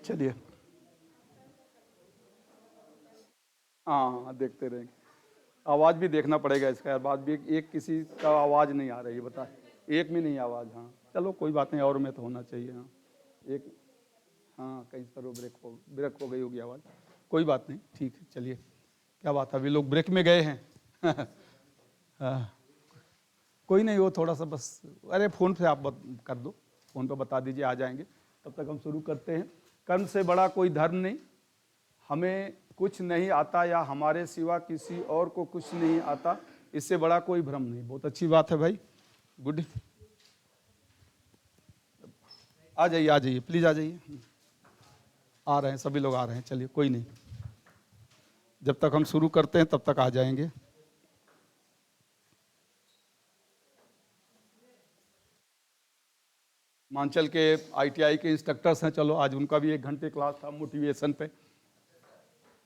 चलिए, हाँ देखते रहेंगे। आवाज़ भी देखना पड़ेगा इसका यार, बात भी एक किसी का आवाज़ नहीं आ रही है, बता, एक में नहीं आवाज़। हाँ चलो कोई बात नहीं, और में तो होना चाहिए। हाँ एक, हाँ कहीं पर वो ब्रेक हो गई होगी आवाज़, कोई बात नहीं, ठीक है। चलिए, क्या बात है, अभी लोग ब्रेक में गए हैं। हाँ कोई नहीं, वो थोड़ा सा बस, अरे फ़ोन पे आप कर दो, फ़ोन पे बता दीजिए, आ जाएंगे। तब तक हम शुरू करते हैं। कर्म से बड़ा कोई धर्म नहीं, हमें कुछ नहीं आता या हमारे सिवा किसी और को कुछ नहीं आता, इससे बड़ा कोई भ्रम नहीं। बहुत अच्छी बात है भाई, गुड। आ जाइए प्लीज़, आ जाइए। आ रहे हैं, सभी लोग आ रहे हैं। चलिए कोई नहीं, जब तक हम शुरू करते हैं तब तक आ जाएंगे। मांचल के ITI के इंस्ट्रक्टर्स हैं, चलो आज उनका भी 1 घंटे क्लास था मोटिवेशन पे।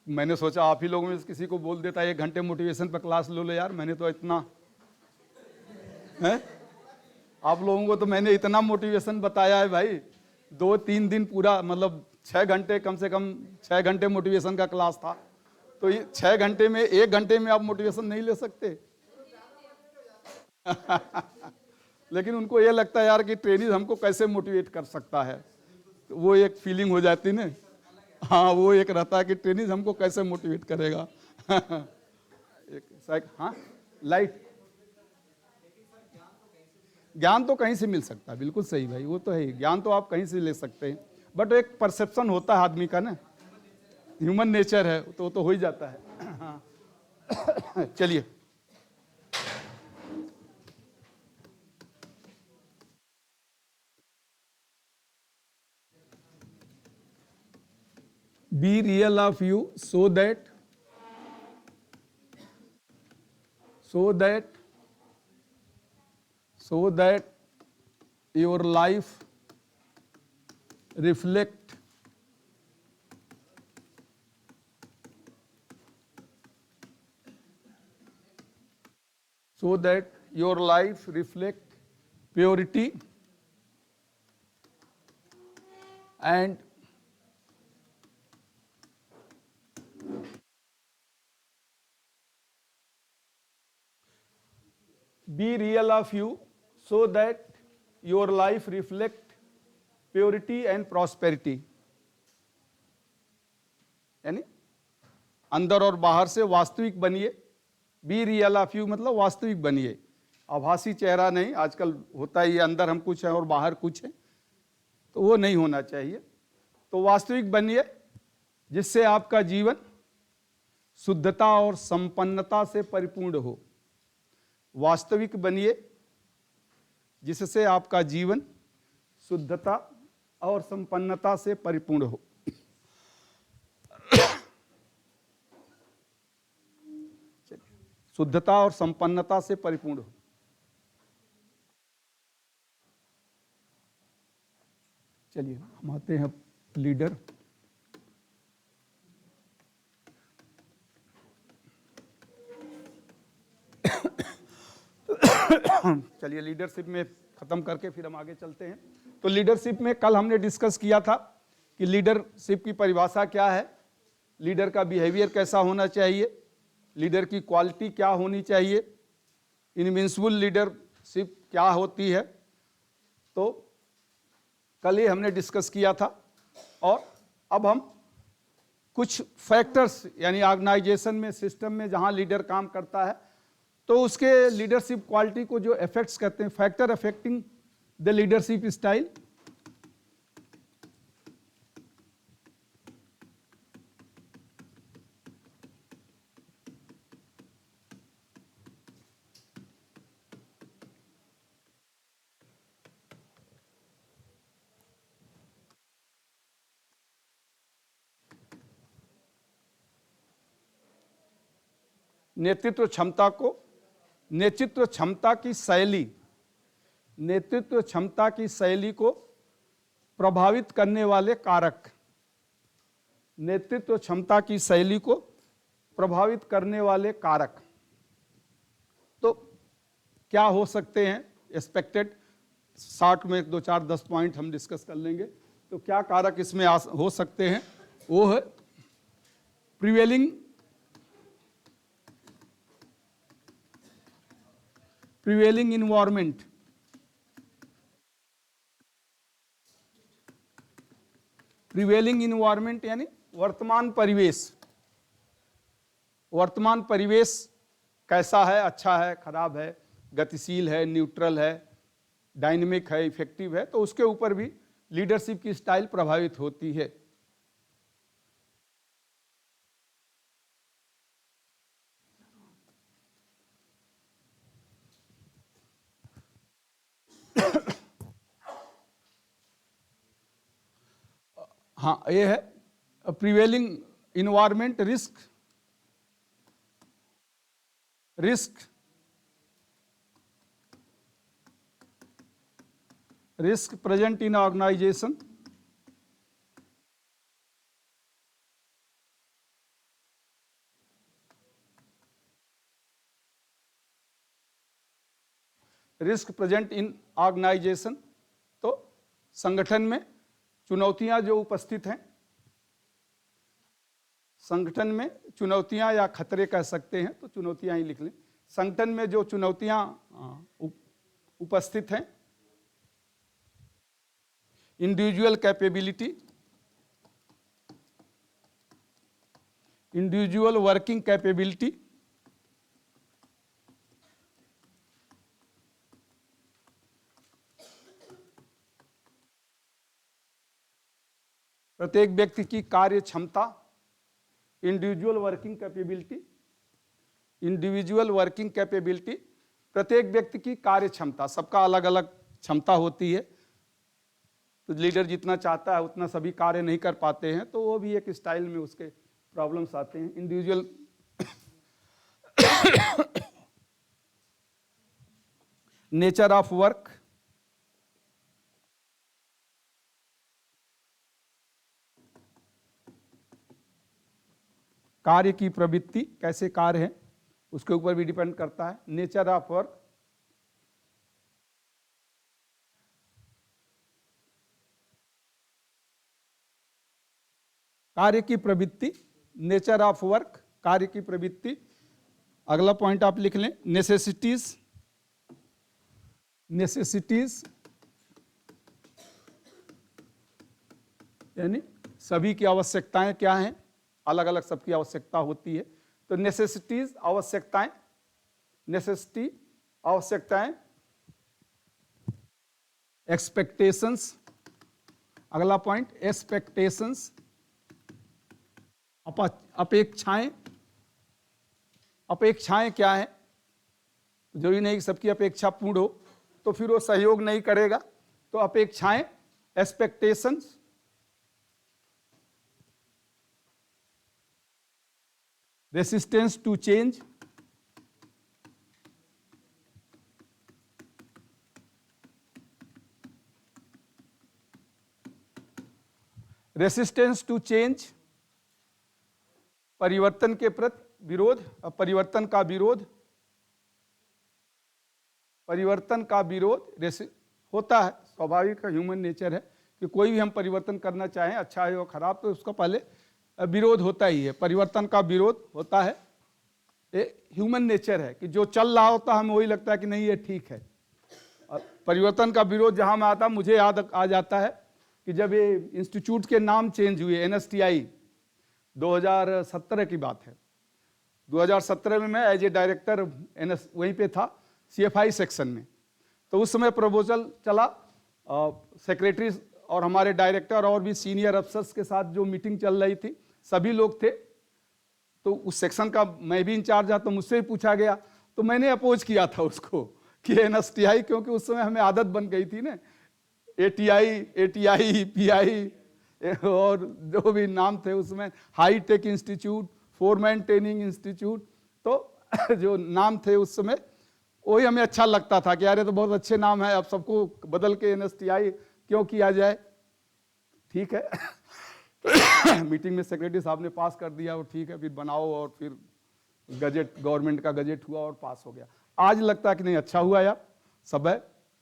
मैंने सोचा आप ही लोगों में से किसी को बोल देता 1 घंटे मोटिवेशन पे क्लास लो यार, मैंने तो इतना है, आप लोगों को तो मैंने इतना मोटिवेशन बताया है भाई। 2-3 दिन पूरा, मतलब 6 घंटे, कम से कम 6 घंटे मोटिवेशन का क्लास था। तो ये 6 घंटे में 1 घंटे में आप मोटिवेशन नहीं ले सकते। लेकिन उनको ये लगता है यार कि ट्रेनिंग हमको कैसे मोटिवेट कर सकता है, तो वो एक फीलिंग हो जाती ना। हाँ वो एक रहता है कि ट्रेनिंग हमको कैसे मोटिवेट करेगा। एक हाँ, लाइट ज्ञान तो कहीं से मिल सकता है, बिल्कुल सही भाई, वो तो है ही, ज्ञान तो आप कहीं से ले सकते हैं, बट एक परसेप्शन होता है आदमी का ना, ह्यूमन नेचर है, तो हो ही जाता है। हाँ चलिए, be real of you so that your life reflect purity and be real of you so that your life reflect purity and prosperity। यानी अंदर और बाहर से वास्तविक बनिए। बी रियल ऑफ यू मतलब वास्तविक बनिए, आभासी चेहरा नहीं। आजकल होता ही, अंदर हम कुछ हैं और बाहर कुछ है, तो वो नहीं होना चाहिए। तो वास्तविक बनिए जिससे आपका जीवन शुद्धता और संपन्नता से परिपूर्ण हो। वास्तविक बनिए जिससे आपका जीवन शुद्धता और संपन्नता से परिपूर्ण हो। शुद्धता और संपन्नता से परिपूर्ण हो। चलिए हम आते हैं लीडर। चलिए लीडरशिप में खत्म करके फिर हम आगे चलते हैं। तो लीडरशिप में कल हमने डिस्कस किया था कि लीडरशिप की परिभाषा क्या है, लीडर का बिहेवियर कैसा होना चाहिए, लीडर की क्वालिटी क्या होनी चाहिए, इनविंसिबल लीडरशिप क्या होती है। तो कल ही हमने डिस्कस किया था। और अब हम कुछ फैक्टर्स, यानी ऑर्गेनाइजेशन में, सिस्टम में जहां लीडर काम करता है, तो उसके लीडरशिप क्वालिटी को जो इफेक्ट्स कहते हैं, factor affecting the leadership style. नेतृत्व क्षमता को, नेतृत्व क्षमता की शैली, नेतृत्व क्षमता की शैली को प्रभावित करने वाले कारक, नेतृत्व क्षमता की शैली को प्रभावित करने वाले कारक तो क्या हो सकते हैं एक्सपेक्टेड। शॉर्ट में 2-4-10 पॉइंट हम डिस्कस कर लेंगे। तो क्या कारक इसमें हो सकते हैं? वो है प्रिवेलिंग इन्वायरमेंट। प्रिवेलिंग इन्वायरमेंट यानी वर्तमान परिवेश। वर्तमान परिवेश कैसा है? अच्छा है, खराब है, गतिशील है, न्यूट्रल है, डायनेमिक है, इफेक्टिव है, तो उसके ऊपर भी लीडरशिप की स्टाइल प्रभावित होती है। हाँ, ये है prevailing environment. Risk present in organization. Risk present in organization, तो संगठन में चुनौतियां जो उपस्थित हैं, संगठन में चुनौतियां या खतरे कह सकते हैं, तो चुनौतियां ही लिख लें। संगठन में जो चुनौतियां उपस्थित हैं, individual capability, individual working capability, प्रत्येक व्यक्ति की कार्य क्षमता, individual working capability, individual working capability, प्रत्येक व्यक्ति की कार्य क्षमता, सबका अलग अलग क्षमता होती है, तो लीडर जितना चाहता है उतना सभी कार्य नहीं कर पाते हैं, तो वो भी एक स्टाइल में उसके प्रॉब्लम्स आते हैं। इंडिविजुअल नेचर ऑफ वर्क, कार्य की प्रवृत्ति, कैसे कार्य है उसके ऊपर भी डिपेंड करता है। नेचर ऑफ वर्क, कार्य की प्रवृत्ति, नेचर ऑफ वर्क, कार्य की प्रवृत्ति। अगला पॉइंट आप लिख लें, नेसेसिटीज। नेसेसिटीज यानी सभी की आवश्यकताएं क्या हैं, अलग अलग सबकी आवश्यकता होती है, तो नेसेसिटीज आवश्यकताएं, नेसेसिटी आवश्यकताएं। एक्सपेक्टेशंस, अगला पॉइंट एक्सपेक्टेशंस, अपेक्षाएं। अपेक्षाएं क्या है? जरूरी नहीं कि सबकी अपेक्षा पूर्ण हो, तो फिर वो सहयोग नहीं करेगा, तो अपेक्षाएं, expectations. Resistance to change, resistance to change, परिवर्तन के प्रति विरोध, परिवर्तन का विरोध, परिवर्तन का विरोध होता है, स्वाभाविक ह्यूमन नेचर है कि कोई भी हम परिवर्तन करना चाहें, अच्छा है या खराब, तो उसका पहले विरोध होता ही है, परिवर्तन का विरोध होता है। ये ह्यूमन नेचर है कि जो चल रहा होता है हमें वही लगता है कि नहीं ये ठीक है। और परिवर्तन का विरोध जहां में आता, मुझे याद आ जाता है कि जब ये इंस्टीट्यूट के नाम चेंज हुए, NSTI 2017 की बात है। 2017 में मैं एज ए डायरेक्टर वहीं पे था, CFI सेक्शन में, तो उस समय प्रपोजल चला, सेक्रेटरी और हमारे डायरेक्टर और भी सीनियर अफसर्स के साथ जो मीटिंग चल रही थी, सभी लोग थे, तो उस सेक्शन का मैं भी इंचार्ज था, तो मुझसे ही पूछा गया, तो मैंने अपोज किया था उसको कि NSTI, क्योंकि उस समय हमें आदत बन गई थी ना, ATI, PI और जो भी नाम थे उसमें, high tech institute, foreman training institute, तो जो नाम थे उस समय वही हमें अच्छा लगता था कि यार ये तो बहुत अच्छे नाम है, अब सबको बदल के NSTI क्यों किया जाए। ठीक है मीटिंग में सेक्रेटरी साहब ने पास कर दिया और ठीक है फिर बनाओ, और फिर गजट, गवर्नमेंट का गजट हुआ और पास हो गया। आज लगता है कि नहीं अच्छा हुआ यार, सब है,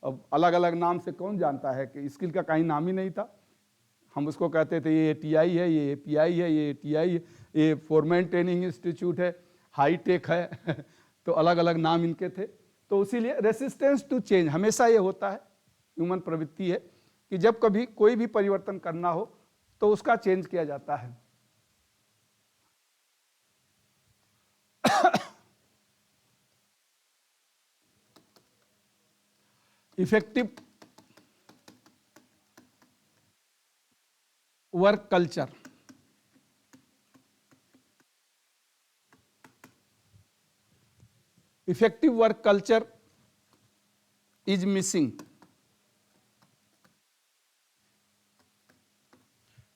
अब अलग अलग नाम से कौन जानता है कि स्किल का कहीं नाम ही नहीं था। हम उसको कहते थे ये टीआई है, ये एपीआई है, ये टीआई है, ये फोरमैन ट्रेनिंग इंस्टीट्यूट है, हाईटेक है तो अलग अलग नाम इनके थे। तो इसीलिए रेसिस्टेंस टू चेंज हमेशा ये होता है, ह्यूमन प्रवृत्ति है कि जब कभी कोई भी परिवर्तन करना हो तो उसका चेंज किया जाता है। Effective work culture, effective work culture is missing.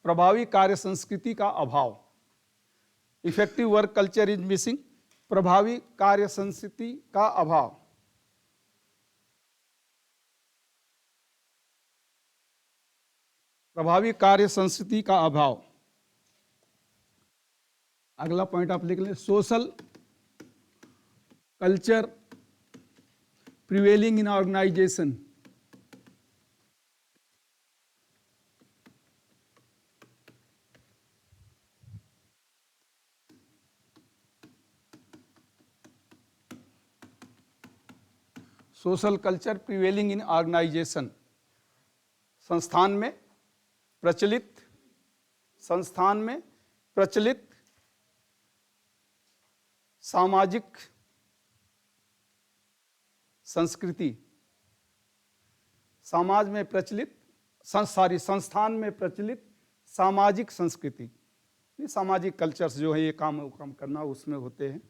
प्रभावी कार्य संस्कृति का अभाव। Effective work culture is missing, प्रभावी कार्य संस्कृति का अभाव। प्रभावी कार्य संस्कृति का अभाव। अगला पॉइंट आप लिख लें, social culture prevailing in organization. Social culture prevailing in organization, संस्थान में प्रचलित सामाजिक संस्कृति, समाज में प्रचलित संस्थान में प्रचलित सामाजिक संस्कृति, सामाजिक कल्चर्स जो है ये काम करना उसमें होते हैं।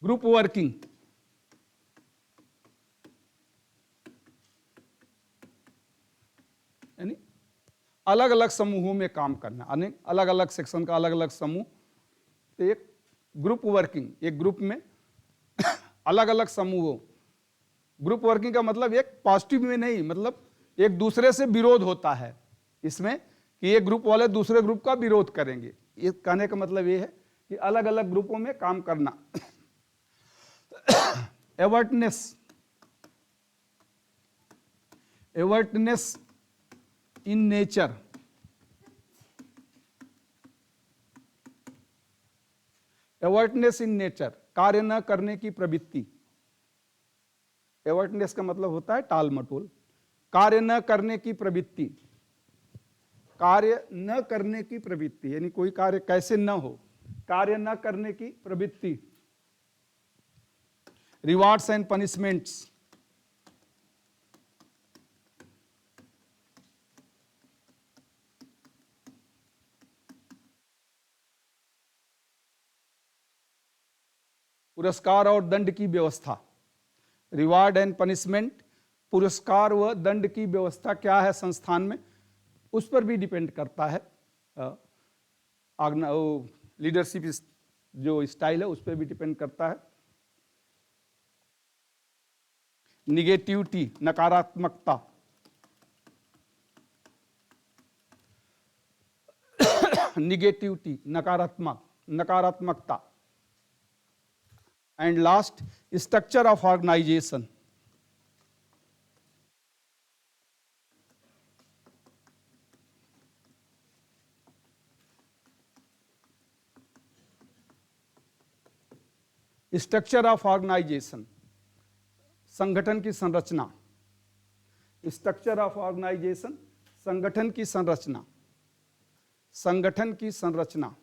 ग्रुप वर्किंग, यानी अलग अलग समूहों में काम करना, यानी अलग अलग सेक्शन का अलग अलग समूह, तो एक ग्रुप वर्किंग, एक ग्रुप में अलग अलग समूहों। ग्रुप वर्किंग का मतलब एक पॉजिटिव में नहीं, मतलब एक दूसरे से विरोध होता है इसमें कि एक ग्रुप वाले दूसरे ग्रुप का विरोध करेंगे। ये कहने का मतलब ये है कि अलग अलग ग्रुपों में काम करना। एवर्टनेस इन नेचर, एवर्टनेस इन नेचर, कार्य न करने की प्रवृत्ति। एवर्टनेस का मतलब होता है टाल मटोल, कार्य न करने की प्रवृत्ति, कार्य न करने की प्रवृत्ति यानी कोई कार्य कैसे न हो, कार्य न करने की प्रवृत्ति। रिवार्ड्स एंड पनिशमेंट्स, पुरस्कार और दंड की व्यवस्था। रिवार्ड एंड पनिशमेंट, पुरस्कार व दंड की व्यवस्था क्या है संस्थान में, उस पर भी डिपेंड करता है। लीडरशिप जो स्टाइल है उस पर भी डिपेंड करता है। निगेटिविटी, नकारात्मकता, निगेटिविटी, नकारात्मकता। And last, structure of organization. Structure of organization, संगठन की संरचना। स्ट्रक्चर ऑफ ऑर्गेनाइजेशन, संगठन की संरचना, संगठन की संरचना।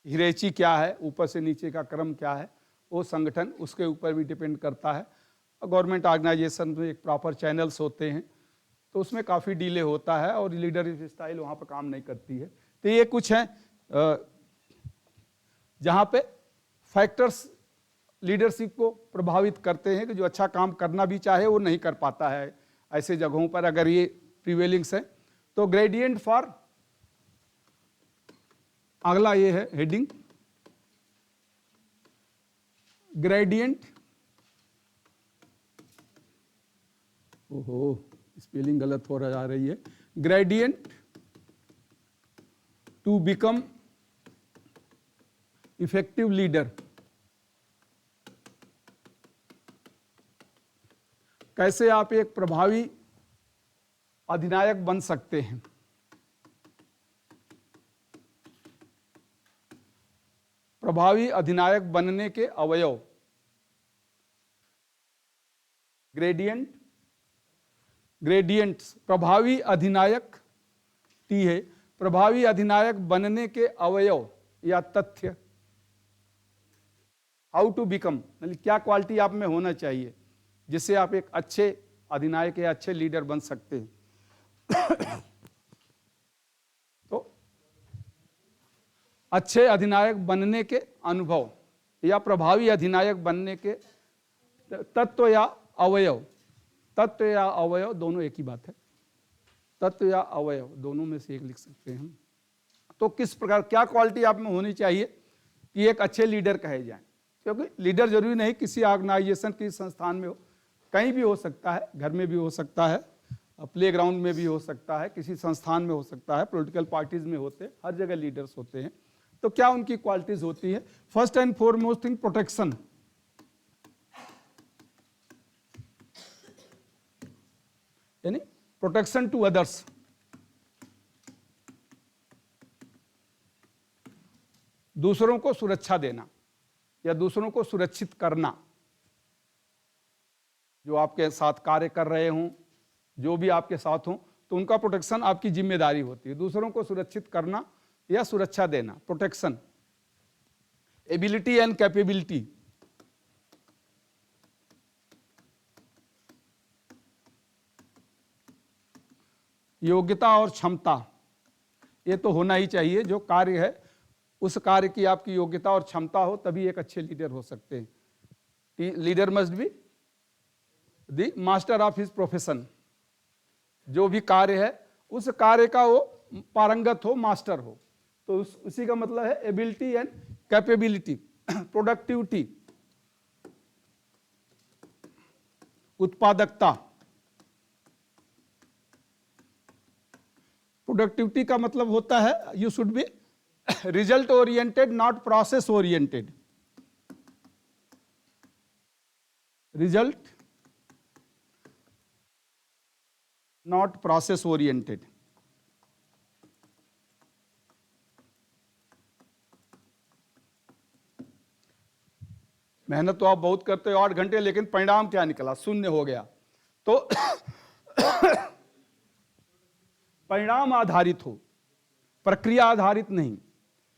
हिरेची क्या है, ऊपर से नीचे का क्रम क्या है, वो संगठन उसके ऊपर भी डिपेंड करता है। गवर्नमेंट ऑर्गेनाइजेशन में एक प्रॉपर चैनल्स होते हैं तो उसमें काफ़ी डिले होता है और लीडरशिप स्टाइल वहाँ पर काम नहीं करती है। तो ये कुछ हैं जहाँ पे फैक्टर्स लीडरशिप को प्रभावित करते हैं कि जो अच्छा काम करना भी चाहे वो नहीं कर पाता है ऐसे जगहों पर अगर ये प्रिवेलिंग्स है। तो ग्रेडियंट फॉर, अगला ये है हेडिंग, ग्रेडियंट, ओहो स्पेलिंग गलत हो जा रही है, gradient to become effective leader. कैसे आप एक प्रभावी अधिनायक बन सकते हैं। प्रभावी अधिनायक बनने के अवयव, ग्रेडियंट्स। प्रभावी अधिनायक टी है। प्रभावी अधिनायक बनने के अवयव या तथ्य, हाउ टू बिकम, मतलब क्या क्वालिटी आप में होना चाहिए जिससे आप एक अच्छे अधिनायक या अच्छे लीडर बन सकते हैं। तो अच्छे अधिनायक बनने के अनुभव या प्रभावी अधिनायक बनने के तत्व या अवयव। तत्व या अवयव दोनों एक ही बात है, तत्व या अवयव दोनों में से एक लिख सकते हैं हम। तो किस प्रकार क्या क्वालिटी आप में होनी चाहिए कि एक अच्छे लीडर कहे जाएं, क्योंकि लीडर जरूरी नहीं किसी ऑर्गेनाइजेशन की संस्थान में हो, कहीं भी हो सकता है, घर में भी हो सकता है, प्लेग्राउंड में भी हो सकता है, किसी संस्थान में हो सकता है, पॉलिटिकल पार्टीज में होते हैं, हर जगह लीडर्स होते हैं। तो क्या उनकी क्वालिटीज होती है? First and foremost thing protection, यानी प्रोटेक्शन टू अदर्स, दूसरों को सुरक्षा देना या दूसरों को सुरक्षित करना। जो आपके साथ कार्य कर रहे हों, जो भी आपके साथ हों, तो उनका प्रोटेक्शन आपकी जिम्मेदारी होती है, दूसरों को सुरक्षित करना या सुरक्षा देना। प्रोटेक्शन, एबिलिटी एंड कैपेबिलिटी, योग्यता और क्षमता, ये तो होना ही चाहिए। जो कार्य है उस कार्य की आपकी योग्यता और क्षमता हो तभी एक अच्छे लीडर हो सकते हैं। Leader must be the master of his profession, जो भी कार्य है उस कार्य का वो पारंगत हो, मास्टर हो। तो उसी का मतलब है एबिलिटी एंड कैपेबिलिटी। प्रोडक्टिविटी, उत्पादकता। प्रोडक्टिविटी का मतलब होता है you should be result oriented, not process oriented. Result not process oriented. मेहनत तो आप बहुत करते हो 8 घंटे, लेकिन परिणाम क्या निकला? शून्य हो गया। तो परिणाम आधारित हो, प्रक्रिया आधारित नहीं।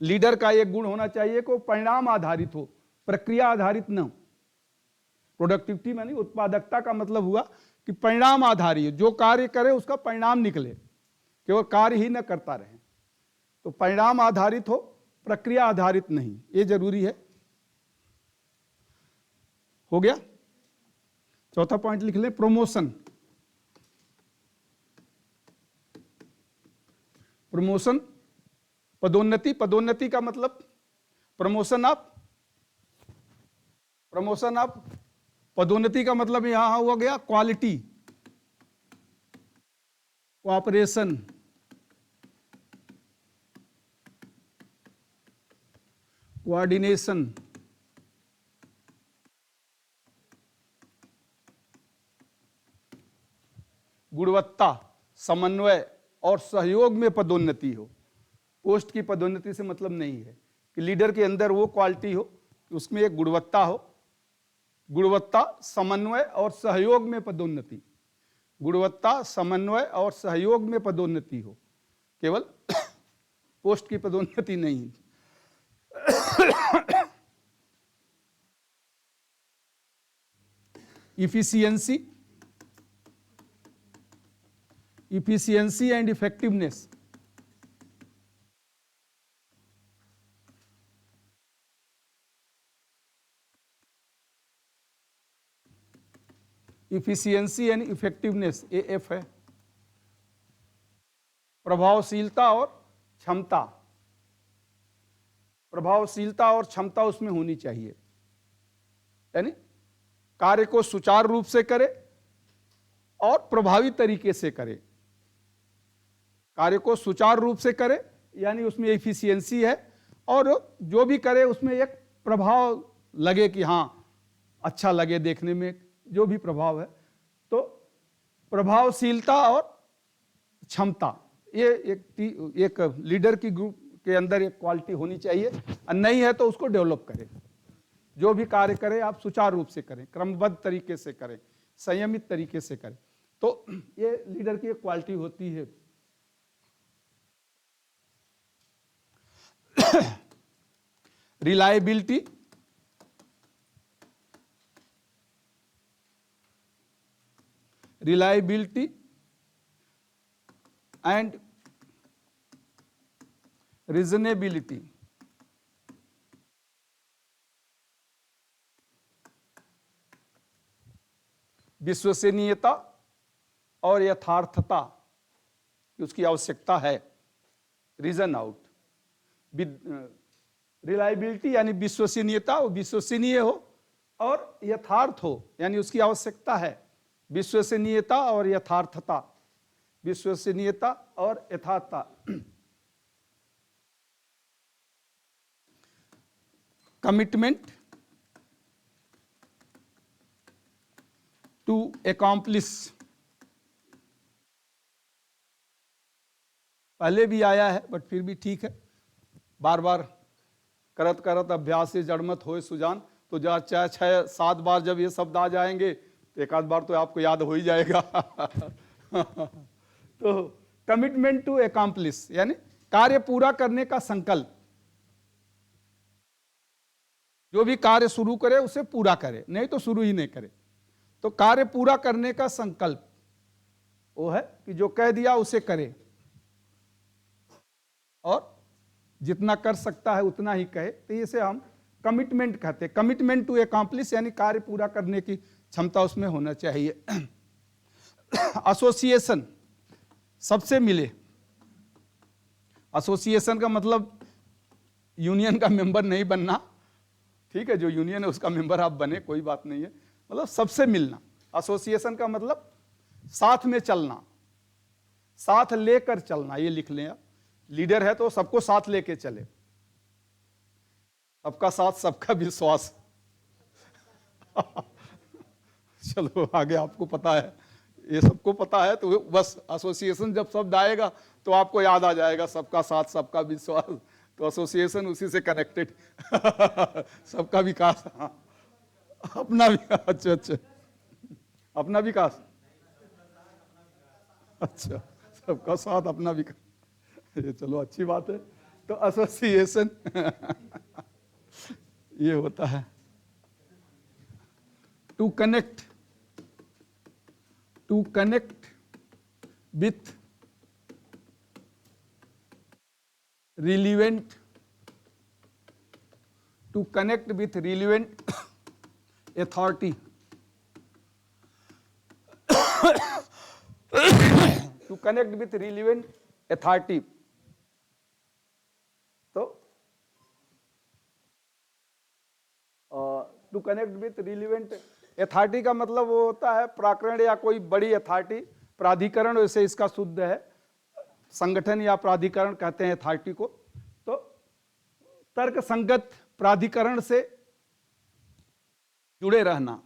लीडर का एक गुण होना चाहिए कि परिणाम आधारित हो, प्रक्रिया आधारित न हो। प्रोडक्टिविटी मानी उत्पादकता का मतलब हुआ कि परिणाम आधारित, जो कार्य करे उसका परिणाम निकले, केवल कार्य ही न करता रहे। तो परिणाम आधारित हो, प्रक्रिया आधारित नहीं, ये जरूरी है। हो गया। चौथा पॉइंट लिख लें, प्रमोशन। प्रमोशन, पदोन्नति। पदोन्नति का मतलब प्रमोशन ऑफ पदोन्नति का मतलब यहां हो गया क्वालिटी, कोऑपरेशन, कोऑर्डिनेशन, गुणवत्ता, समन्वय और सहयोग में पदोन्नति हो। पोस्ट की पदोन्नति से मतलब नहीं है कि लीडर के अंदर वो क्वालिटी हो, उसमें एक गुणवत्ता हो। गुणवत्ता, समन्वय और सहयोग में पदोन्नति। गुणवत्ता, समन्वय और सहयोग में पदोन्नति हो, केवल पोस्ट की पदोन्नति नहीं। Efficiency, efficiency and effectiveness। efficiency and effectiveness AF है। प्रभावशीलता और क्षमता, प्रभावशीलता और क्षमता उसमें होनी चाहिए, यानी कार्य को सुचारू रूप से करे और प्रभावी तरीके से करे। कार्य को सुचारू रूप से करे यानी उसमें एफिशिएंसी है, और जो भी करे उसमें एक प्रभाव लगे कि हाँ अच्छा लगे देखने में, जो भी प्रभाव है। तो प्रभावशीलता और क्षमता, ये एक लीडर की ग्रुप के अंदर एक क्वालिटी होनी चाहिए, और नहीं है तो उसको डेवलप करें। जो भी कार्य करें आप सुचारू रूप से करें, क्रमबद्ध तरीके से करें, संयमित तरीके से करें, तो ये लीडर की एक क्वालिटी होती है। Reliability, and reasonability. विश्वसनीयता और यथार्थता की उसकी आवश्यकता है। Reason out. रिलायबिलिटी यानी विश्वसनीयता, वो विश्वसनीय हो, और यथार्थ हो यानी उसकी आवश्यकता है। विश्वसनीयता और यथार्थता, विश्वसनीयता और यथार्थता। कमिटमेंट टू accomplish, पहले भी आया है बट फिर भी ठीक है, बार बार करत करत अभ्यास से जड़मत होए सुजान, तो चाहे 6-7 बार जब ये शब्द आ जाएंगे तो एक आध बार तो आपको याद हो ही जाएगा। तो कमिटमेंट टू accomplish यानी कार्य पूरा करने का संकल्प। जो भी कार्य शुरू करे उसे पूरा करे, नहीं तो शुरू ही नहीं करे। तो कार्य पूरा करने का संकल्प वो है कि जो कह दिया उसे करे, और जितना कर सकता है उतना ही कहे, तो इसे हम कमिटमेंट कहते हैं। कमिटमेंट टू accomplish यानी कार्य पूरा करने की क्षमता उसमें होना चाहिए। एसोसिएशन, सबसे मिले। एसोसिएशन का मतलब यूनियन का मेंबर नहीं बनना, ठीक है, जो यूनियन है उसका मेंबर आप बने, कोई बात नहीं है, मतलब सबसे मिलना। एसोसिएशन का मतलब साथ में चलना, साथ लेकर चलना, ये लिख लें आप। लीडर है तो सबको साथ लेके चले, सबका साथ सबका विश्वास। चलो आगे आपको पता है, ये सबको पता है, तो बस एसोसिएशन जब शब्द आएगा तो आपको याद आ जाएगा सबका साथ सबका विश्वास, तो एसोसिएशन उसी से कनेक्टेड। सबका विकास, अपना भी, अच्छा, अपना विकास, अच्छा, सबका साथ अपना विकास, ये चलो अच्छी बात है। तो एसोसिएशन ये होता है to connect with relevant, to connect with relevant authority, to connect with relevant authority। तो to connect with relevant authority का मतलब वो होता है प्राकरण या कोई बड़ी अथॉरिटी, प्राधिकरण, वैसे इसका शुद्ध है संगठन या प्राधिकरण कहते हैं अथॉरिटी को। तो तर्क संगत प्राधिकरण से जुड़े रहना,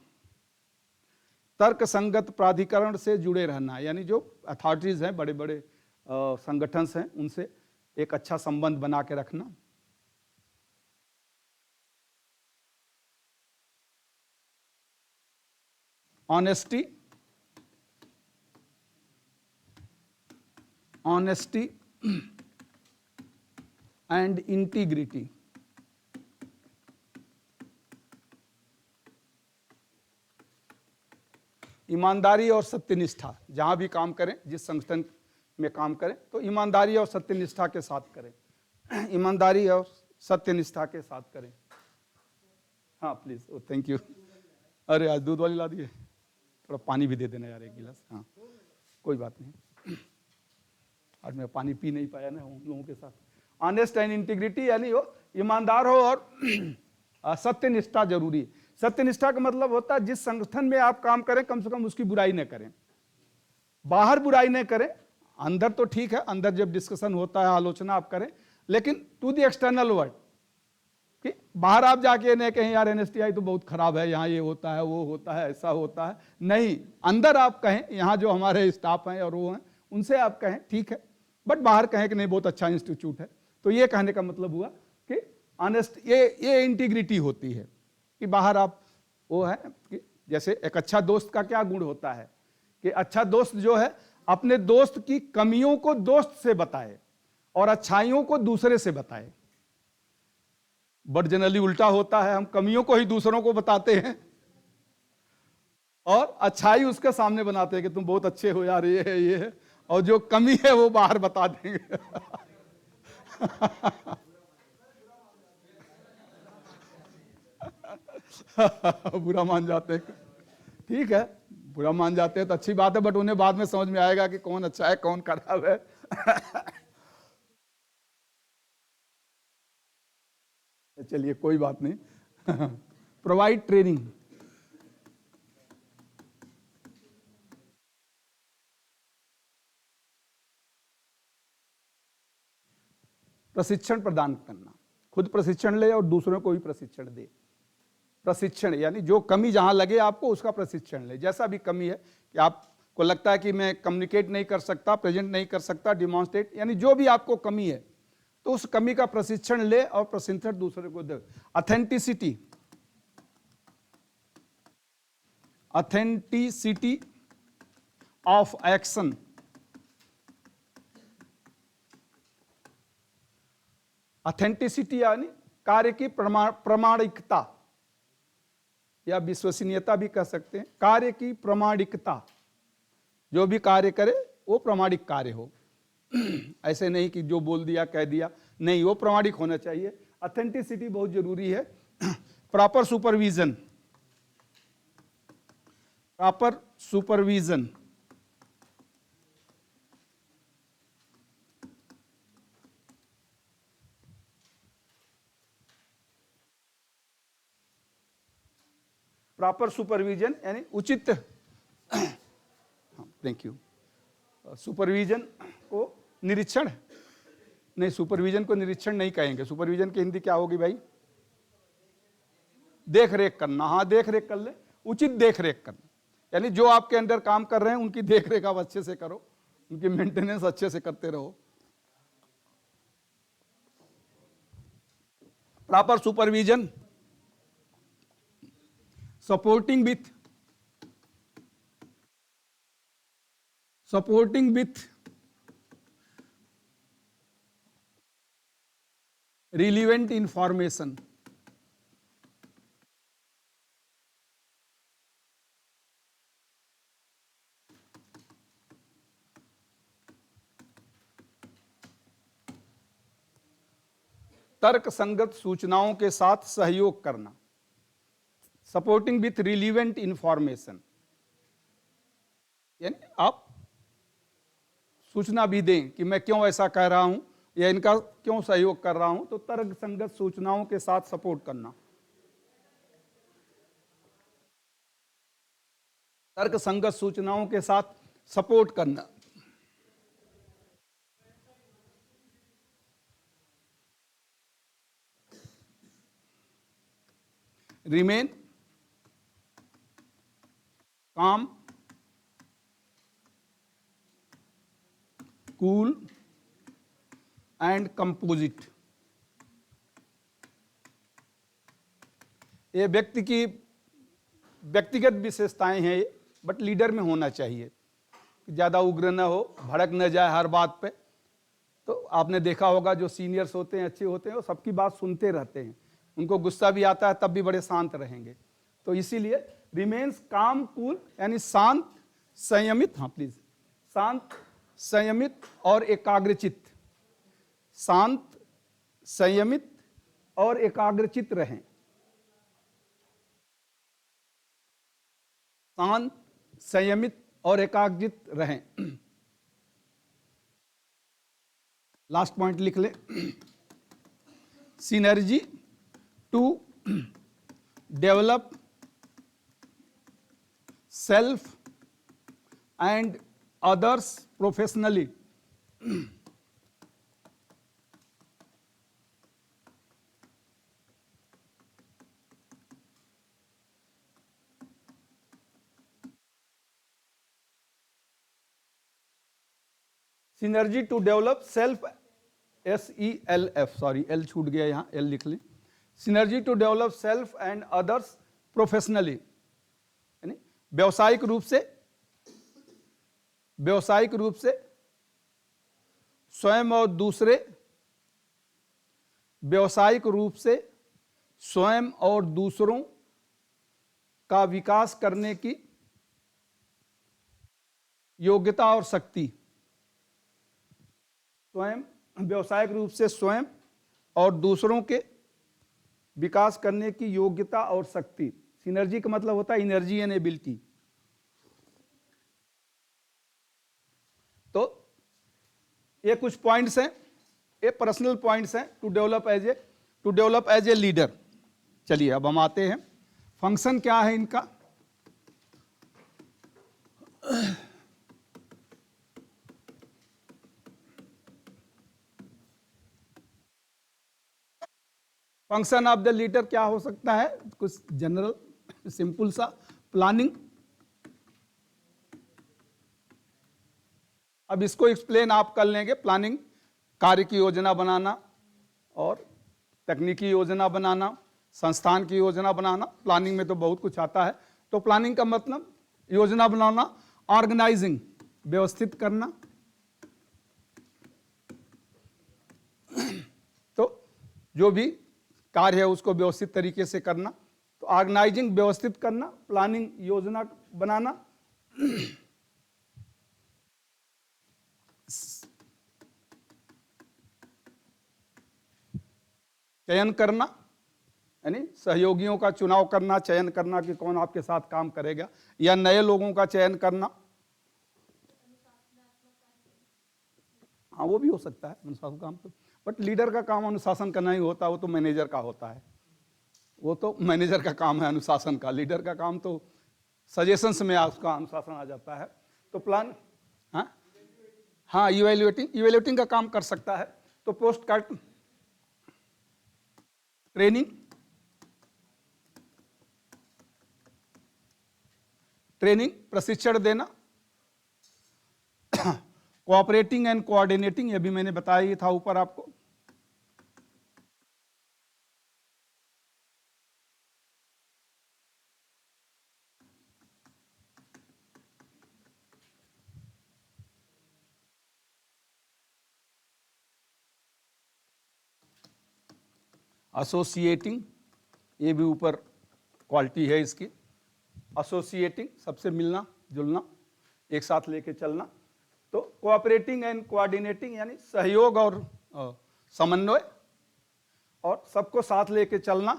तर्क संगत प्राधिकरण से जुड़े रहना, यानी जो अथॉरिटीज हैं, बड़े बड़े संगठन हैं, उनसे एक अच्छा संबंध बना के रखना। ऑनेस्टी एंड इंटीग्रिटी, ईमानदारी और सत्यनिष्ठा, जहां भी काम करें, जिस संगठन में काम करें, तो ईमानदारी और सत्यनिष्ठा के साथ करें। ईमानदारी और सत्यनिष्ठा के साथ करें। हाँ प्लीज, थैंक यू। अरे आज दूध वाली ला दिए, थोड़ा पानी भी दे देना यार, एक गिलास। हाँ कोई बात नहीं, आज मैं पानी पी नहीं पाया ना उन लोगों के साथ। ऑनेस्ट एंड इंटीग्रिटी यानी वो ईमानदार हो और सत्यनिष्ठा जरूरी है। सत्यनिष्ठा का मतलब होता है जिस संगठन में आप काम करें कम से कम उसकी बुराई न करें, बाहर बुराई न करें, अंदर तो ठीक है, अंदर जब डिस्कशन होता है, आलोचना आप करें, लेकिन टू द एक्सटर्नल वर्ल्ड कि बाहर आप जाके नहीं कहें यार एनएसटीआई तो बहुत खराब है, यहाँ ये होता है वो होता है ऐसा होता है, नहीं, अंदर आप कहें, यहाँ जो हमारे स्टाफ हैं और वो हैं उनसे आप कहें ठीक है, बट बाहर कहें कि नहीं बहुत अच्छा इंस्टीट्यूट है। तो ये कहने का मतलब हुआ कि ऑनेस्ट, ये इंटीग्रिटी होती है कि बाहर आप वो है कि जैसे एक अच्छा दोस्त का क्या गुण होता है कि अच्छा दोस्त जो है अपने दोस्त की कमियों को दोस्त से बताए और अच्छाइयों को दूसरे से बताए। बट जनरली उल्टा होता है, हम कमियों को ही दूसरों को बताते हैं और अच्छाई उसके सामने बनाते हैं कि तुम बहुत अच्छे हो यार, ये है, और जो कमी है वो बाहर बता देंगे। बुरा मान जाते हैं, ठीक है, बुरा मान जाते हैं तो अच्छी बात है, बट उन्हें बाद में समझ में आएगा कि कौन अच्छा है कौन खराब है। चलिए कोई बात नहीं। प्रोवाइड ट्रेनिंग, प्रशिक्षण प्रदान करना, खुद प्रशिक्षण ले और दूसरों को भी प्रशिक्षण दे। प्रशिक्षण यानी जो कमी जहां लगे आपको उसका प्रशिक्षण ले, जैसा भी कमी है कि आपको लगता है कि मैं कम्युनिकेट नहीं कर सकता, प्रेजेंट नहीं कर सकता, डिमॉन्स्ट्रेट, यानी जो भी आपको कमी है तो उस कमी का प्रशिक्षण ले और प्रशिक्षण दूसरे को दे। Authenticity, authenticity of action, authenticity यानी कार्य की प्रामाणिकता या विश्वसनीयता भी कह सकते हैं। कार्य की प्रामाणिकता, जो भी कार्य करे वो प्रामाणिक कार्य हो। ऐसे नहीं कि जो बोल दिया कह दिया, नहीं, वो प्रामाणिक होना चाहिए। ऑथेंटिसिटी बहुत जरूरी है। Proper supervision, proper supervision, proper supervision यानी उचित, थैंक यू, सुपरविजन को निरीक्षण नहीं, सुपरविजन को निरीक्षण नहीं कहेंगे, सुपरविजन की हिंदी क्या होगी भाई? देख रेख करना, हाँ देख रेख कर ले, उचित देख रेख करना, यानी जो आपके अंडर काम कर रहे हैं उनकी देख रेख आप अच्छे से करो, उनकी मेंटेनेंस अच्छे से करते रहो। Proper supervision, supporting with relevant information, तर्क संगत सूचनाओं के साथ सहयोग करना, सपोर्टिंग विथ रिलीवेंट इंफॉर्मेशन, यानी आप सूचना भी दें कि मैं क्यों ऐसा कह रहा हूं या इनका क्यों सहयोग कर रहा हूं, तो तर्क संगत सूचनाओं के साथ सपोर्ट करना, तर्क संगत सूचनाओं के साथ सपोर्ट करना। Remain calm, cool and composite, ये व्यक्ति की व्यक्तिगत विशेषताएं हैं, बट लीडर में होना चाहिए, ज़्यादा उग्र न हो, भड़क न जाए हर बात पे। तो आपने देखा होगा जो सीनियर्स होते हैं, अच्छे होते हैं, वो सबकी बात सुनते रहते हैं, उनको गुस्सा भी आता है तब भी बड़े शांत रहेंगे। तो इसीलिए रिमेन्स काम कूल यानी शांत संयमित, हाँ प्लीज, शांत संयमित और एकाग्रचित्त, शांत संयमित और एकाग्रचित्त रहें, शांत संयमित और एकाग्रचित्त रहें। लास्ट पॉइंट लिख ले, synergy to develop self and others professionally, synergy to develop self, SELF, sorry L छूट गया यहाँ, एल लिख लें। Synergy to develop self and others professionally, यानी व्यावसायिक रूप से स्वयं और दूसरे, व्यावसायिक रूप से स्वयं और दूसरों का विकास करने की योग्यता और शक्ति। स्वयं, व्यावसायिक रूप से स्वयं और दूसरों के विकास करने की योग्यता और शक्ति। सिनर्जी का मतलब होता है एनर्जी एंड एबिलिटी। तो ये कुछ पॉइंट्स हैं, ये पर्सनल पॉइंट्स हैं to develop as a leader. चलिए अब हम आते हैं, फंक्शन क्या है इनका। फंक्शन ऑफ द लीडर क्या हो सकता है, कुछ जनरल सिंपल सा। प्लानिंग, अब इसको एक्सप्लेन आप कर लेंगे। प्लानिंग, कार्य की योजना बनाना और तकनीकी योजना बनाना, संस्थान की योजना बनाना। प्लानिंग में तो बहुत कुछ आता है। तो प्लानिंग का मतलब योजना बनाना, ऑर्गेनाइजिंग, व्यवस्थित करना। तो जो भी कार्य है उसको व्यवस्थित तरीके से करना। तो ऑर्गेनाइजिंग, व्यवस्थित करना, प्लानिंग, योजना बनाना, चयन करना, यानी सहयोगियों का चुनाव करना, चयन करना कि कौन आपके साथ काम करेगा, या नए लोगों का चयन करना। हाँ, वो भी हो सकता है अनुशासन काम तो, बट लीडर का काम अनुशासन करना ही होता है, वो तो मैनेजर का होता है। वो तो मैनेजर का काम है अनुशासन का। लीडर का काम तो सजेशंस में उसका अनुशासन आ जाता है। तो प्लान, हाँ इवेल्युएटिंग का काम कर सकता है। तो पोस्ट कार्ड, ट्रेनिंग, प्रशिक्षण देना, कोऑपरेटिंग एंड कोऑर्डिनेटिंग, ये भी मैंने बताया ही था ऊपर आपको। एसोसिएटिंग, ये भी ऊपर क्वालिटी है इसकी। एसोसिएटिंग, सबसे मिलना जुलना, एक साथ लेके चलना। तो कोऑपरेटिंग एंड कोऑर्डिनेटिंग यानी सहयोग और समन्वय और सबको साथ लेके चलना।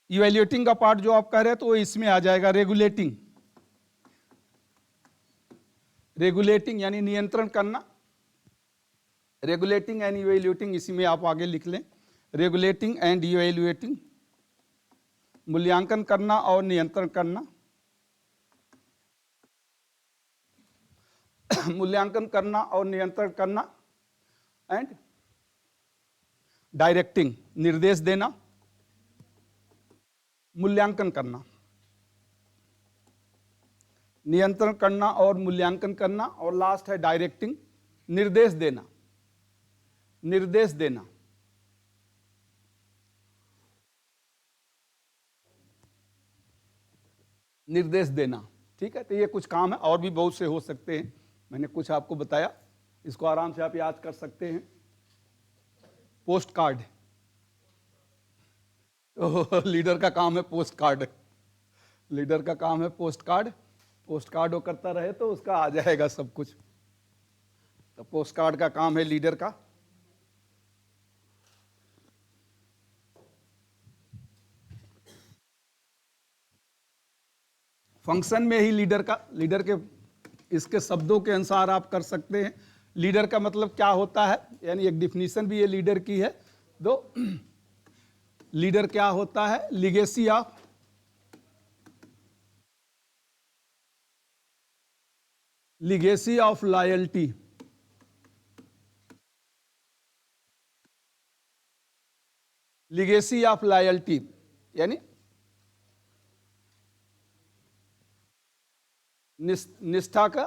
इवैल्यूएटिंग का पार्ट जो आप कह रहे हैं तो वो इसमें आ जाएगा। रेगुलेटिंग यानी नियंत्रण करना। रेगुलेटिंग एंड इवैल्यूएटिंग इसी में आप आगे लिख लें। रेगुलेटिंग एंड इवैल्यूएटिंग, मूल्यांकन करना और नियंत्रण करना। मूल्यांकन करना और नियंत्रण करना। एंड डायरेक्टिंग, निर्देश देना, मूल्यांकन करना, नियंत्रण करना और मूल्यांकन करना। और लास्ट है डायरेक्टिंग, निर्देश देना। निर्देश देना, ठीक है। तो ये कुछ काम है, और भी बहुत से हो सकते हैं, मैंने कुछ आपको बताया। इसको आराम से आप याद कर सकते हैं। पोस्ट कार्ड, लीडर का काम है पोस्ट कार्ड। लीडर का काम है पोस्ट कार्ड। पोस्ट कार्ड वो करता रहे तो उसका आ जाएगा सब कुछ। तो पोस्ट कार्ड का काम है लीडर का। फंक्शन में ही लीडर के इसके शब्दों के अनुसार आप कर सकते हैं। लीडर का मतलब क्या होता है, यानी एक डिफिनीशन भी ये लीडर की है। दो, लीडर क्या होता है, legacy of loyalty. Legacy of loyalty यानी निष्ठा का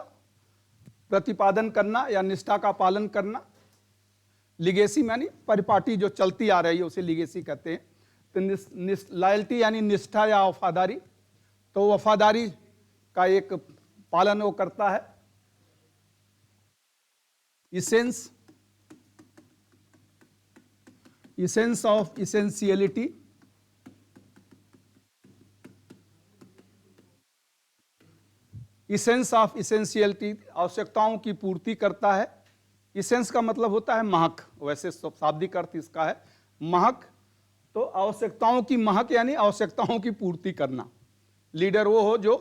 प्रतिपादन करना या निष्ठा का पालन करना। लिगेसी यानी परिपाटी जो चलती आ रही है उसे लिगेसी कहते हैं। तो लॉयल्टी यानी निष्ठा या वफादारी, तो वफादारी का एक पालन वो करता है। Essence of essentiality, essence of essentiality आवश्यकताओं की पूर्ति करता है। इसेंस का मतलब होता है महक, वैसे शाब्दिक अर्थ इसका है महक। तो आवश्यकताओं की महक यानी आवश्यकताओं की पूर्ति करना। लीडर वो हो जो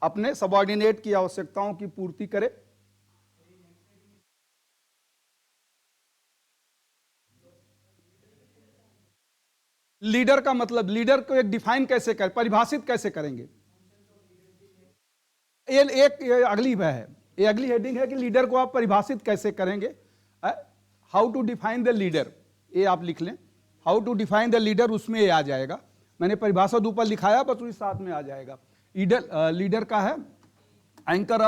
अपने सबऑर्डिनेट की आवश्यकताओं की पूर्ति करे। लीडर का मतलब, लीडर को एक डिफाइन कैसे करें, परिभाषित कैसे करेंगे? ये अगली है, ये अगली हेडिंग है कि लीडर को आप परिभाषित कैसे करेंगे। How to define the leader, ये आप लिख लें, how to define the leader, उसमें ये आ जाएगा। मैंने परिभाषा ऊपर लिखाया, बस उसी साथ में आ जाएगा। लीडर का है anchor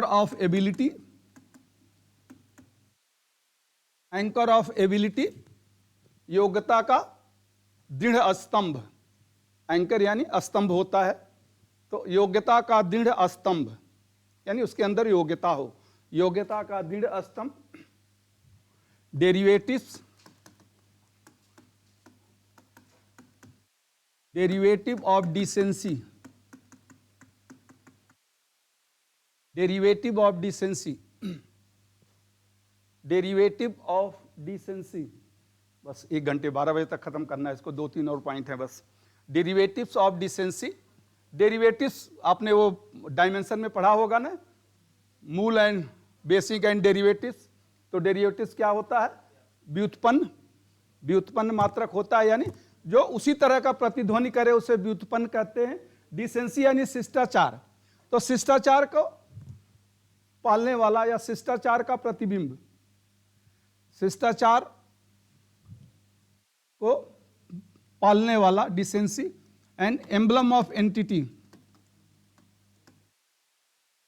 of ability, anchor of ability, योग्यता का दृढ़ स्तंभ। एंकर यानी स्तंभ होता है, तो योग्यता का दृढ़ स्तंभ यानी उसके अंदर योग्यता हो, योग्यता का दृढ़ स्तंभ। Derivative of decency, derivative of decency, derivative of decency. बस 1 घंटे 12 बजे तक खत्म करना है इसको, 2-3 और पॉइंट है बस। डेरिवेटिव्स ऑफ डिसेंसी, डेरिवेटिव्स आपने वो डायमेंशन में पढ़ा होगा ना, मूल एंड बेसिक एंड डेरिवेटिव्स। तो डेरिवेटिव्स क्या होता है? व्युत्पन्न, व्युत्पन्न मात्रक होता है, यानी जो उसी तरह का प्रतिध्वनि करे उसे व्युत्पन्न कहते हैं। डिसेंसी यानी शिष्टाचार, तो शिष्टाचार को पालने वाला या शिष्टाचार का प्रतिबिंब, शिष्टाचार को पालने वाला, decency. And emblem of entity,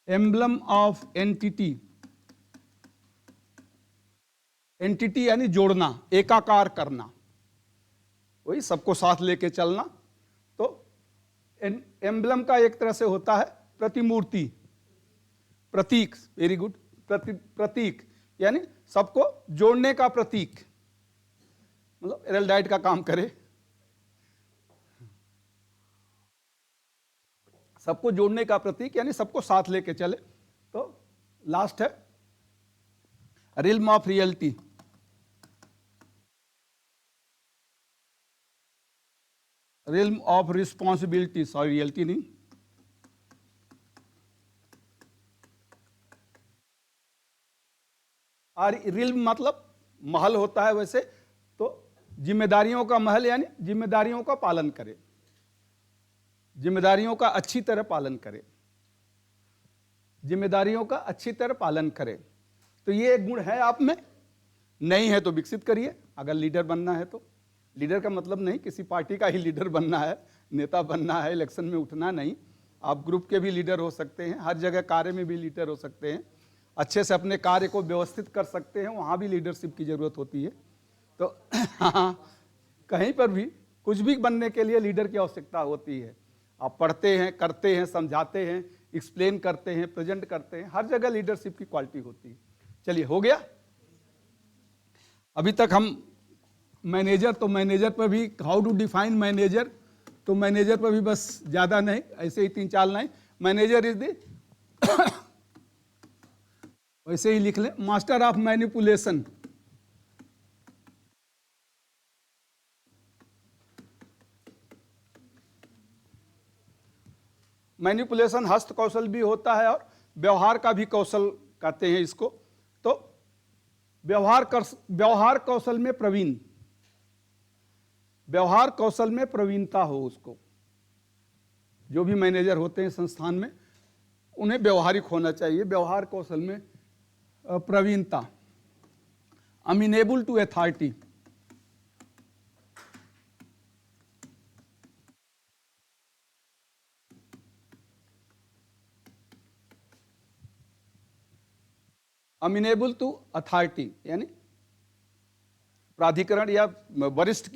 emblem of entity, entity यानी जोड़ना, एकाकार करना, वही सबको साथ लेके चलना। तो एम्बलम का एक तरह से होता है प्रतिमूर्ति, प्रतीक, वेरी गुड, प्रतीक यानी सबको जोड़ने का प्रतीक, मतलब एरलडाइट का काम करे, सबको जोड़ने का प्रतीक यानी सबको साथ लेके चले। तो लास्ट है realm of reality, realm of responsibility, sorry reality नहीं, और रिल्म मतलब महल होता है वैसे, तो जिम्मेदारियों का महल यानी जिम्मेदारियों का पालन करे, जिम्मेदारियों का अच्छी तरह पालन करे, जिम्मेदारियों का अच्छी तरह पालन करे। तो ये एक गुण है आप में, नहीं है तो विकसित करिए अगर लीडर बनना है तो। लीडर का मतलब नहीं किसी पार्टी का ही लीडर बनना है, नेता बनना है, इलेक्शन में उठना नहीं। आप ग्रुप के भी लीडर हो सकते हैं, हर जगह कार्य में भी लीडर हो सकते हैं, अच्छे से अपने कार्य को व्यवस्थित कर सकते हैं, वहाँ भी लीडरशिप की ज़रूरत होती है। तो हाँ, कहीं पर भी कुछ भी बनने के लिए लीडर की आवश्यकता होती है। आप पढ़ते हैं, करते हैं, समझाते हैं, एक्सप्लेन करते हैं, प्रेजेंट करते हैं, हर जगह लीडरशिप की क्वालिटी होती है। चलिए हो गया। अभी तक हम मैनेजर, तो मैनेजर पर भी हाउ टू डिफाइन मैनेजर, तो मैनेजर पर भी बस ज़्यादा नहीं, ऐसे ही 3-4 लाइन। मैनेजर इज द वैसे ही लिख लें, मास्टर ऑफ मैनिपुलेशन, मैनिपुलेशन हस्त कौशल भी होता है और व्यवहार का भी कौशल कहते हैं इसको। तो व्यवहार कौशल में प्रवीण, व्यवहार कौशल में प्रवीणता हो उसको। जो भी मैनेजर होते हैं संस्थान में उन्हें व्यवहारिक होना चाहिए, व्यवहार कौशल में प्रवीणता। अमीनेबल टू अथॉरिटी, अमीनेबल टू अथॉरिटी यानी प्राधिकरण या वरिष्ठ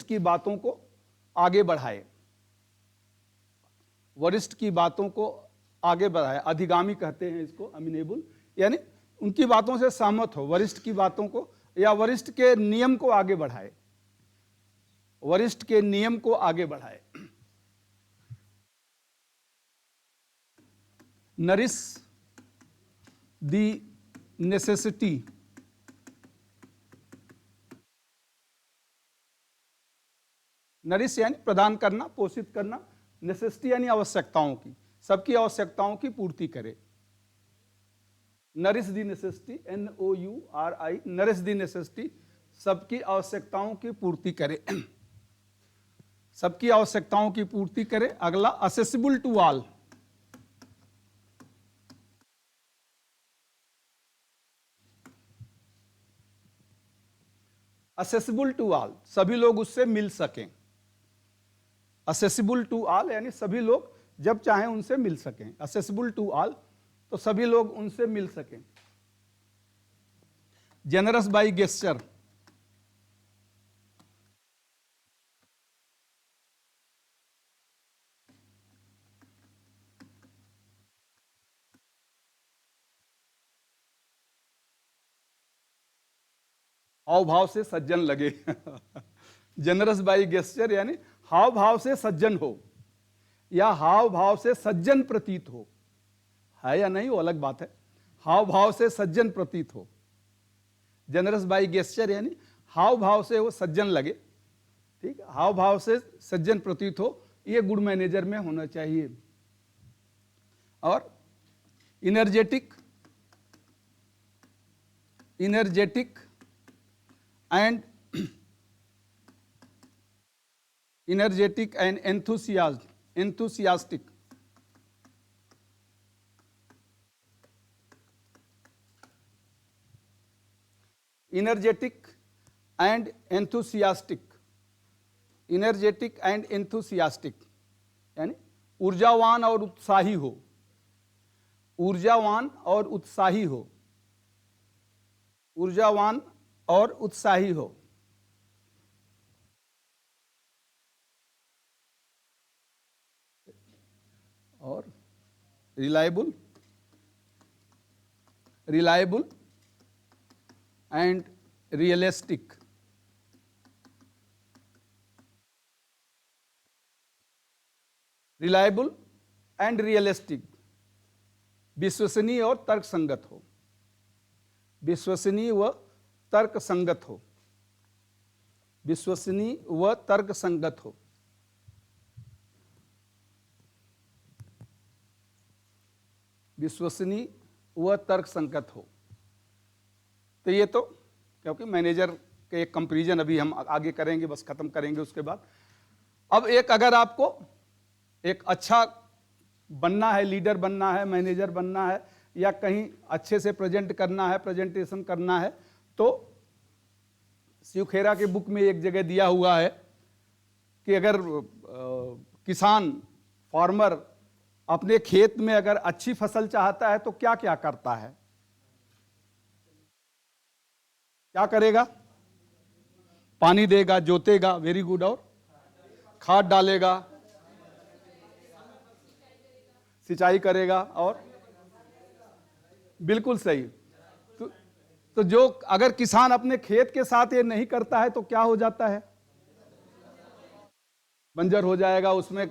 की बातों को आगे बढ़ाए, वरिष्ठ की बातों को आगे बढ़ाए, अधिगामी कहते हैं इसको अमीनेबल, यानी उनकी बातों से सहमत हो, वरिष्ठ की बातों को या वरिष्ठ के नियम को आगे बढ़ाए, वरिष्ठ के नियम को आगे बढ़ाए। नरिश दी नेसेसिटी, नरिश यानी प्रदान करना, पोषित करना, नेसेसिटी यानी आवश्यकताओं की, सबकी आवश्यकताओं की पूर्ति करे। नरिश दी नेसेसिटी, NOURI, नरिश दी नेसेसिटी, सबकी आवश्यकताओं की पूर्ति करे, सबकी आवश्यकताओं की पूर्ति करे। अगला accessible to all, accessible to all, सभी लोग उससे मिल सकें। असेसिबल टू ऑल यानी सभी लोग जब चाहें उनसे मिल सकें। असेसिबल टू ऑल तो सभी लोग उनसे मिल सकें। जेनरस बाय गेस्चर, हाव भाव से सज्जन लगे। जनरस बाय गेस्चर यानी हाव भाव से सज्जन हो या हाव भाव से सज्जन प्रतीत हो, है या नहीं वो अलग बात है। हाव भाव से सज्जन प्रतीत हो, जनरस बाय गेस्चर यानी हाव भाव से वो सज्जन लगे, ठीक है, हाव भाव से सज्जन प्रतीत हो, ये गुड मैनेजर में होना चाहिए। और energetic and enthusiastic, energetic and enthusiastic, energetic and enthusiastic यानी ऊर्जावान और उत्साही हो, ऊर्जावान और उत्साही हो, ऊर्जावान और उत्साही हो। और reliable and realistic, reliable and realistic, विश्वसनीय और तर्कसंगत हो, विश्वसनीय व तर्कसंगत हो, विश्वसनीय व तर्कसंगत हो। विश्वसनीय व तर्कसंगत हो। तो ये तो क्योंकि मैनेजर के एक कंपैरिजन अभी हम आगे करेंगे, बस खत्म करेंगे उसके बाद। अब एक अगर आपको एक अच्छा बनना है, लीडर बनना है, मैनेजर बनना है, या कहीं अच्छे से प्रेजेंट करना है, प्रेजेंटेशन करना है, तो शिव खेरा के बुक में एक जगह दिया हुआ है कि अगर किसान फार्मर अपने खेत में अगर अच्छी फसल चाहता है तो क्या क्या करता है, क्या करेगा? पानी देगा, जोतेगा, वेरी गुड, और खाद डालेगा, सिंचाई करेगा, और बिल्कुल सही। तो जो अगर किसान अपने खेत के साथ ये नहीं करता है तो क्या हो जाता है? बंजर हो जाएगा, उसमें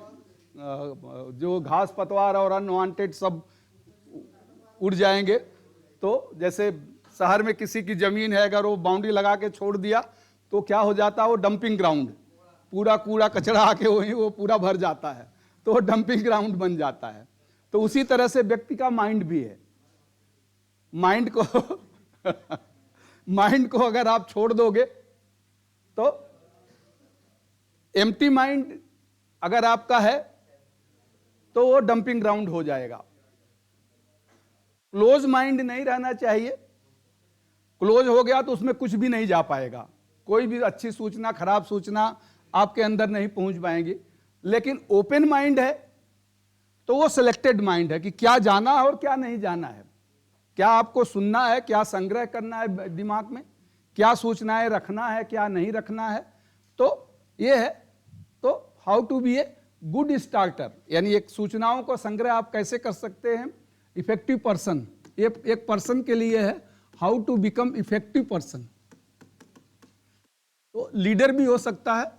जो घास पतवार और अनवांटेड सब उड़ जाएंगे। तो जैसे शहर में किसी की जमीन है, अगर वो बाउंड्री लगा के छोड़ दिया तो क्या हो जाता है? वो डंपिंग ग्राउंड, पूरा कूड़ा कचरा आके वहीं वो पूरा भर जाता है, तो वो डंपिंग ग्राउंड बन जाता है। तो उसी तरह से व्यक्ति का माइंड भी है। माइंड को अगर आप छोड़ दोगे तो एम्प्टी माइंड अगर आपका है तो वो डंपिंग ग्राउंड हो जाएगा। क्लोज माइंड नहीं रहना चाहिए। क्लोज हो गया तो उसमें कुछ भी नहीं जा पाएगा, कोई भी अच्छी सूचना, खराब सूचना आपके अंदर नहीं पहुंच पाएंगी। लेकिन ओपन माइंड है तो वो सिलेक्टेड माइंड है कि क्या जाना है और क्या नहीं जाना है। क्या आपको सुनना है, क्या संग्रह करना है दिमाग में, क्या सूचनाएं रखना है, क्या नहीं रखना है, तो ये है। तो how to be a good starter, यानी एक सूचनाओं का संग्रह आप कैसे कर सकते हैं, इफेक्टिव पर्सन। ये एक पर्सन के लिए है, how to become effective person. तो लीडर भी हो सकता है,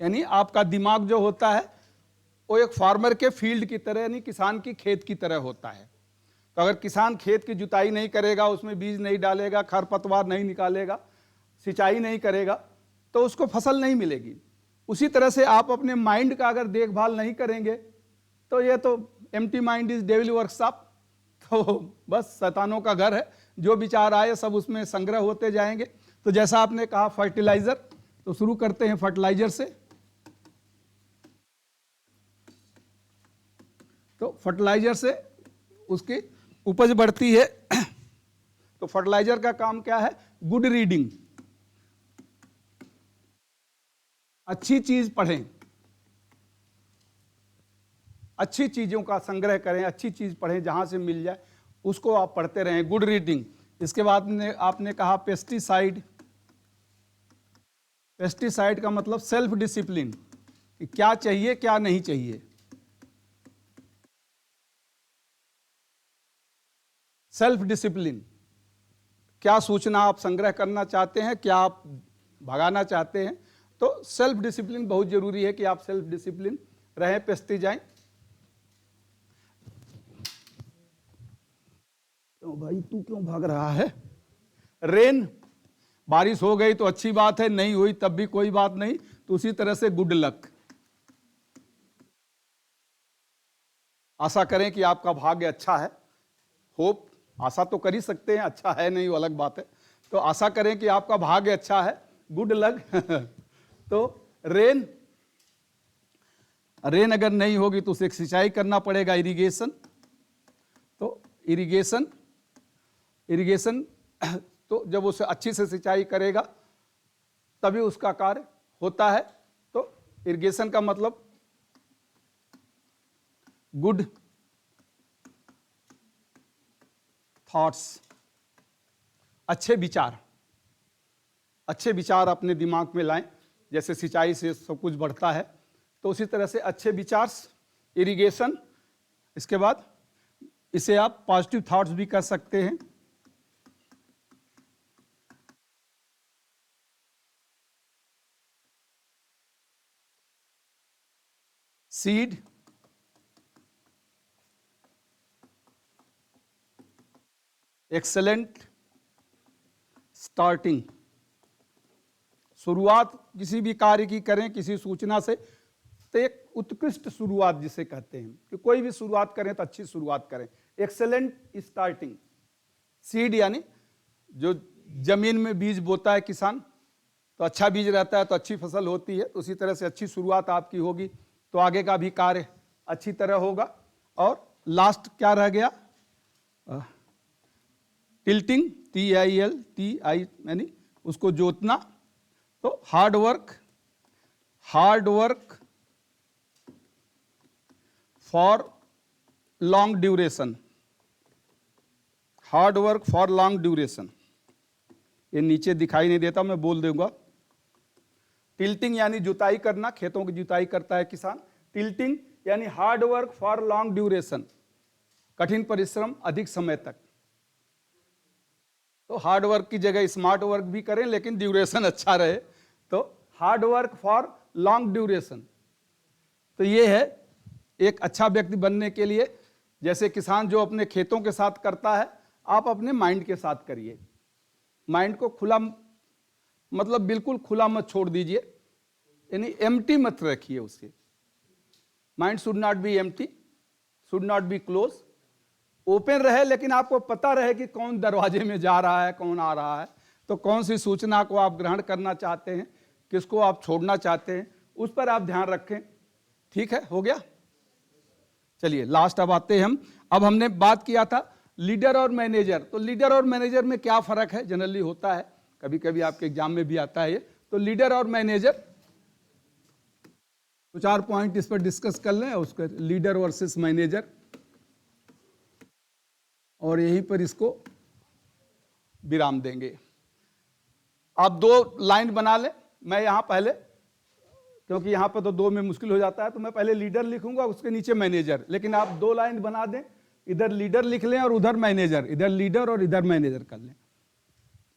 यानी आपका दिमाग जो होता है वो एक फार्मर के फील्ड की तरह, यानी किसान की खेत की तरह होता है। तो अगर किसान खेत की जुताई नहीं करेगा, उसमें बीज नहीं डालेगा, खरपतवार नहीं निकालेगा, सिंचाई नहीं करेगा, तो उसको फसल नहीं मिलेगी। उसी तरह से आप अपने माइंड का अगर देखभाल नहीं करेंगे तो ये तो empty mind is devil workshop, तो बस शैतानों का घर है, जो विचार आए सब उसमें संग्रह होते जाएंगे। तो जैसा आपने कहा फर्टिलाइजर, तो शुरू करते हैं फर्टिलाइजर से। तो फर्टिलाइजर से उसकी उपज बढ़ती है। तो फर्टिलाइजर का काम क्या है, गुड रीडिंग, अच्छी चीज पढ़ें, अच्छी चीजों का संग्रह करें, अच्छी चीज पढ़ें, जहां से मिल जाए उसको आप पढ़ते रहें, गुड रीडिंग। इसके बाद में आपने कहा पेस्टिसाइड। पेस्टिसाइड का मतलब सेल्फ डिसिप्लिन, कि क्या चाहिए क्या नहीं चाहिए। सेल्फ डिसिप्लिन, क्या सूचना आप संग्रह करना चाहते हैं, क्या आप भगाना चाहते हैं, तो सेल्फ डिसिप्लिन बहुत जरूरी है कि आप सेल्फ डिसिप्लिन रहें, पेस्टी जाएं। तो भाई तू क्यों भाग रहा है। रेन, बारिश हो गई तो अच्छी बात है, नहीं हुई तब भी कोई बात नहीं, तो उसी तरह से गुड लक। आशा करें कि आपका भाग्य अच्छा है। होप, आशा तो कर ही सकते हैं, अच्छा है नहीं वो अलग बात है। तो आशा करें कि आपका भाग्य अच्छा है, गुड लक। तो रेन, रेन अगर नहीं होगी तो उसे सिंचाई करना पड़ेगा, इरिगेशन। तो इरिगेशन, इरिगेशन तो जब उसे अच्छी से सिंचाई करेगा तभी उसका कार्य होता है। तो इरिगेशन का मतलब गुड थॉट्स, अच्छे विचार, अच्छे विचार अपने दिमाग में लाएं। जैसे सिंचाई से सब कुछ बढ़ता है, तो उसी तरह से अच्छे विचार, इरिगेशन। इसके बाद इसे आप पॉजिटिव थॉट्स भी कर सकते हैं। सीड, एक्सेलेंट स्टार्टिंग, शुरुआत किसी भी कार्य की करें किसी सूचना से, तो एक उत्कृष्ट शुरुआत जिसे कहते हैं, कि कोई भी शुरुआत करें तो अच्छी शुरुआत करें। Excellent starting. सीड यानी जो जमीन में बीज बोता है किसान, तो अच्छा बीज रहता है तो अच्छी फसल होती है। तो उसी तरह से अच्छी शुरुआत आपकी होगी तो आगे का भी कार्य अच्छी तरह होगा। और लास्ट क्या रह गया, टिल्टिंग, TILTI, यानी उसको जोतना। तो hard work, hard work for long duration, hard work for long duration. ये नीचे दिखाई नहीं देता, मैं बोल दूंगा। टिल्टिंग यानी जुताई करना, खेतों की जुताई करता है किसान। टिल्टिंग यानी hard work for long duration, कठिन परिश्रम अधिक समय तक। तो हार्ड वर्क की जगह स्मार्ट वर्क भी करें, लेकिन ड्यूरेशन अच्छा रहे। तो hard work for long duration. तो ये है एक अच्छा व्यक्ति बनने के लिए। जैसे किसान जो अपने खेतों के साथ करता है, आप अपने माइंड के साथ करिए। माइंड को खुला, मतलब बिल्कुल खुला मत छोड़ दीजिए, यानी एम्प्टी मत रखिए उसके। Mind should not be empty, should not be close, open रहे, लेकिन आपको पता रहे कि कौन दरवाजे में जा रहा है, कौन आ रहा है। तो कौन सी सूचना को आप ग्रहण करना चाहते हैं, किसको आप छोड़ना चाहते हैं, उस पर आप ध्यान रखें। ठीक है, हो गया। चलिए लास्ट अब आते हैं हम। अब हमने बात किया था लीडर और मैनेजर। तो लीडर और मैनेजर में क्या फर्क है, जनरली होता है, कभी कभी आपके एग्जाम में भी आता है ये। तो लीडर और मैनेजर, तो 4 पॉइंट इस पर डिस्कस कर लें, उसके लीडर वर्सेस मैनेजर, और यहीं पर इसको विराम देंगे। आप 2 लाइन बना लें, मैं यहां पहले, क्योंकि यहां पर तो 2 में मुश्किल हो जाता है, तो मैं पहले लीडर लिखूंगा, उसके नीचे मैनेजर, लेकिन आप 2 लाइन बना दें, इधर लीडर लिख लें और उधर मैनेजर, इधर लीडर और इधर मैनेजर कर लें।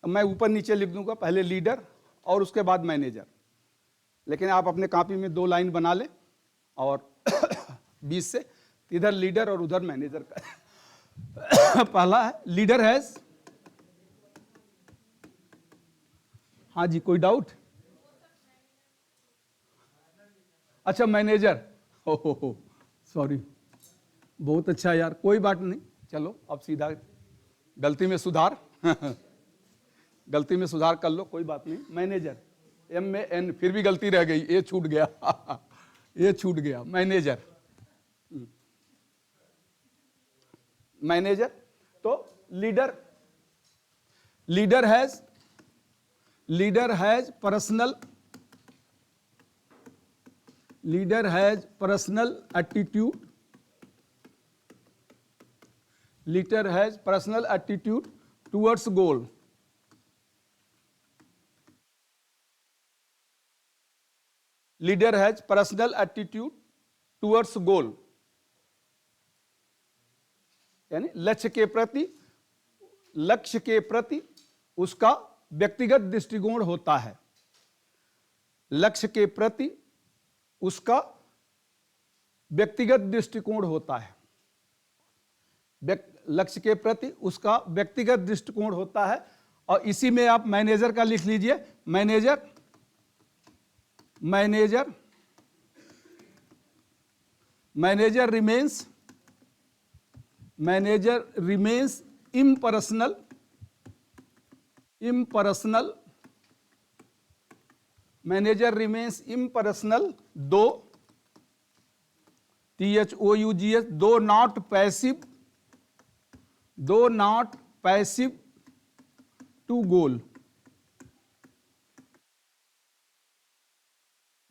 मैं ऊपर नीचे लिख दूंगा, पहले लीडर और उसके बाद मैनेजर, लेकिन आप अपने कॉपी में 2 लाइन बना लें और 20 से, इधर लीडर और उधर मैनेजर का। पहला है लीडर हैज, हाँ जी, कोई डाउट? अच्छा मैनेजर, हो सॉरी, बहुत अच्छा यार, कोई बात नहीं, चलो अब सीधा गलती में सुधार। गलती में सुधार कर लो, कोई बात नहीं। मैनेजर, MAN, फिर भी गलती रह गई, ए छूट गया। ये छूट गया, मैनेजर। मैनेजर, तो leader, leader has personal, leader has personal attitude, leader has personal attitude towards goal. Leader has personal attitude towards goal, यानी लक्ष्य के प्रति उसका व्यक्तिगत दृष्टिकोण होता है। लक्ष्य के प्रति उसका व्यक्तिगत दृष्टिकोण होता है। लक्ष्य के प्रति उसका व्यक्तिगत दृष्टिकोण होता है। और इसी में आप मैनेजर का लिख लीजिए, manager remains impersonal, manager remains impersonal, though THOUGH, though not passive to goal.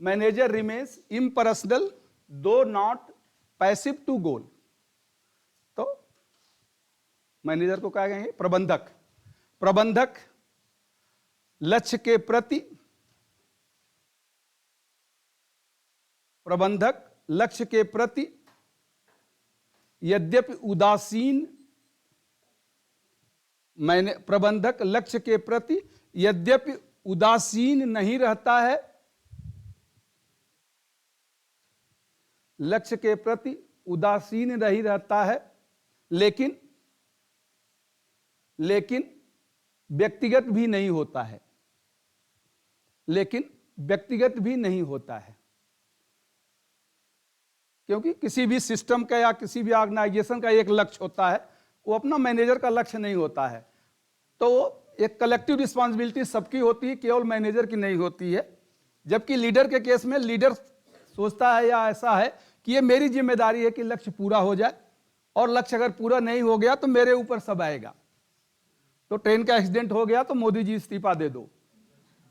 Manager remains impersonal, though not passive to goal. तो मैनेजर को क्या कहेंगे? प्रबंधक लक्ष्य के प्रति, यद्यपि उदासीन, प्रबंधक लक्ष्य के प्रति यद्यपि उदासीन नहीं रहता है, लक्ष्य के प्रति उदासीन नहीं रहता है, लेकिन व्यक्तिगत भी नहीं होता है, क्योंकि किसी भी सिस्टम का या किसी भी ऑर्गेनाइजेशन का एक लक्ष्य होता है, वो अपना मैनेजर का लक्ष्य नहीं होता है। तो एक कलेक्टिव रिस्पांसिबिलिटी सबकी होती है, केवल मैनेजर की नहीं होती है। जबकि लीडर के केस में लीडर सोचता है या ऐसा है कि ये मेरी जिम्मेदारी है कि लक्ष्य पूरा हो जाए, और लक्ष्य अगर पूरा नहीं हो गया तो मेरे ऊपर सब आएगा। तो ट्रेन का एक्सीडेंट हो गया तो मोदी जी इस्तीफा दे दो,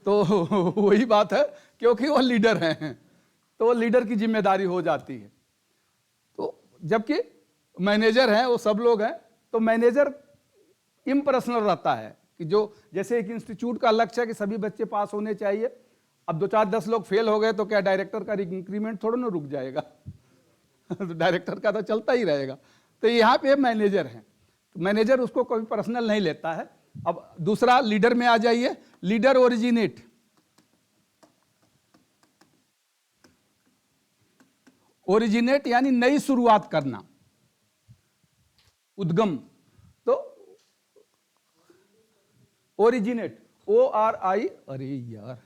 तो वही बात है, क्योंकि वो लीडर हैं, तो वो लीडर की जिम्मेदारी हो जाती है। तो जबकि मैनेजर हैं वो सब लोग हैं, तो मैनेजर इम्पर्सनल रहता है कि जो जैसे एक इंस्टीट्यूट का लक्ष्य है कि सभी बच्चे पास होने चाहिए, अब 2 4 10 लोग फेल हो गए तो क्या डायरेक्टर का इंक्रीमेंट थोड़ा ना रुक जाएगा? तो डायरेक्टर का तो चलता ही रहेगा। तो यहाँ पे मैनेजर है, तो मैनेजर उसको कोई पर्सनल नहीं लेता है। अब दूसरा लीडर में आ जाइए, लीडर ओरिजिनेट यानी नई शुरुआत करना, उद्गम। तो ओरिजिनेट, ORI, अरे यार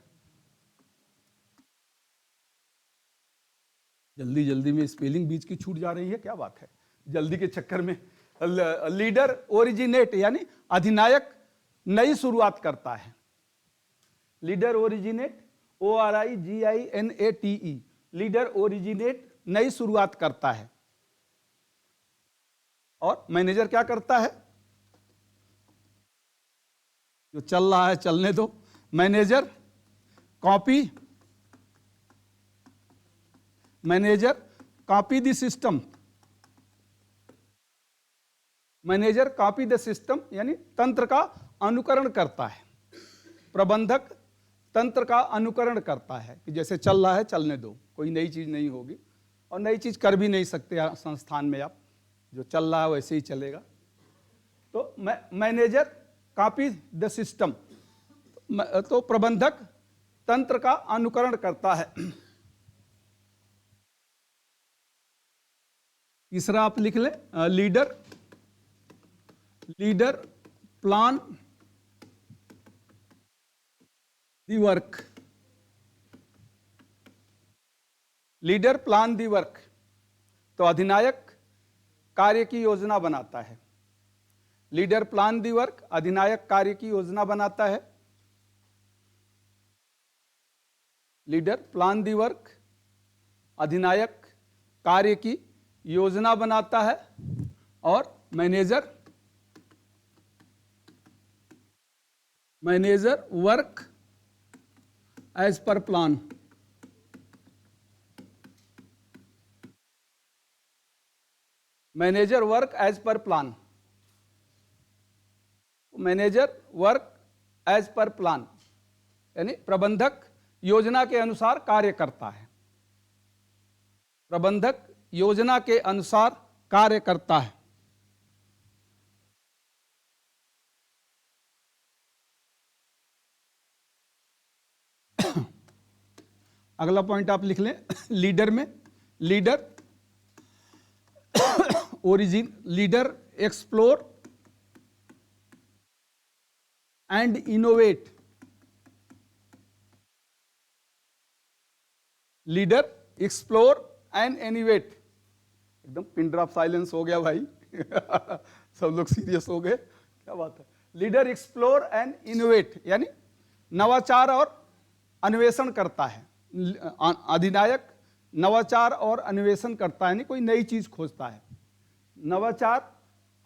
जल्दी में स्पेलिंग बीच की छूट जा रही है, क्या बात है, जल्दी के चक्कर में। लीडर ओरिजिनेट यानी अधिनायक नई शुरुआत करता है। Leader originate, ORIGINATE, leader originate नई शुरुआत करता है। और मैनेजर क्या करता है? जो चल रहा है चलने दो। Manager copy the system. Manager copy the system यानी तंत्र का अनुकरण करता है। प्रबंधक तंत्र का अनुकरण करता है कि जैसे चल रहा है चलने दो, कोई नई चीज नहीं होगी और नई चीज कर भी नहीं सकते संस्थान में आप, जो चल रहा है वैसे ही चलेगा। तो मैनेजर कॉपी द सिस्टम, तो प्रबंधक तंत्र का अनुकरण करता है। तीसरा आप लिख लें, leader plan the work. Leader plan the work, तो अधिनायक कार्य की योजना बनाता है। लीडर प्लान दी वर्क, अधिनायक कार्य की योजना बनाता है। लीडर प्लान दी वर्क, अधिनायक कार्य की योजना बनाता है। और manager work as per plan. Manager work as per plan, manager work as per plan यानी प्रबंधक योजना के अनुसार कार्य करता है। प्रबंधक योजना के अनुसार कार्य करता है। अगला पॉइंट आप लिख लें, लीडर में leader leader explore and innovate. Leader explore and innovate. एकदम पिन ड्रॉप साइलेंस हो गया भाई सब लोग सीरियस हो गए, क्या बात है। लीडर एक्सप्लोर एंड इनोवेट यानी नवाचार और अन्वेषण करता है। अधिनायक नवाचार और अन्वेषण करता है, यानी कोई नई चीज खोजता है, नवाचार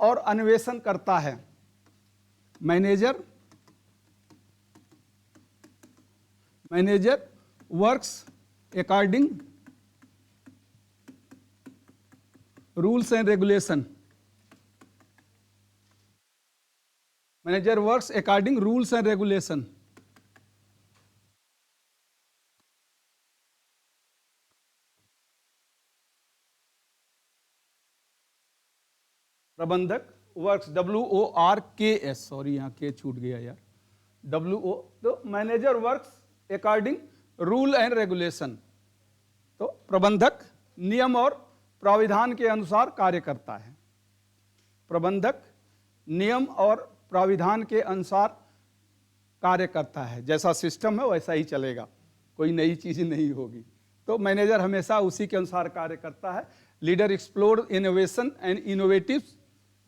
और अन्वेषण करता है। Manager works according rules and regulation. Manager works according rules and regulation. प्रबंधक वर्क्स WORKS, सॉरी यहाँ के छूट गया यार, WO, तो manager works according rule and regulation, तो प्रबंधक नियम और प्राविधान के अनुसार कार्य करता है। प्रबंधक नियम और प्राविधान के अनुसार कार्य करता है, जैसा सिस्टम है वैसा ही चलेगा, कोई नई चीज नहीं होगी। तो मैनेजर हमेशा उसी के अनुसार कार्य करता है। Leader explore innovation and innovatives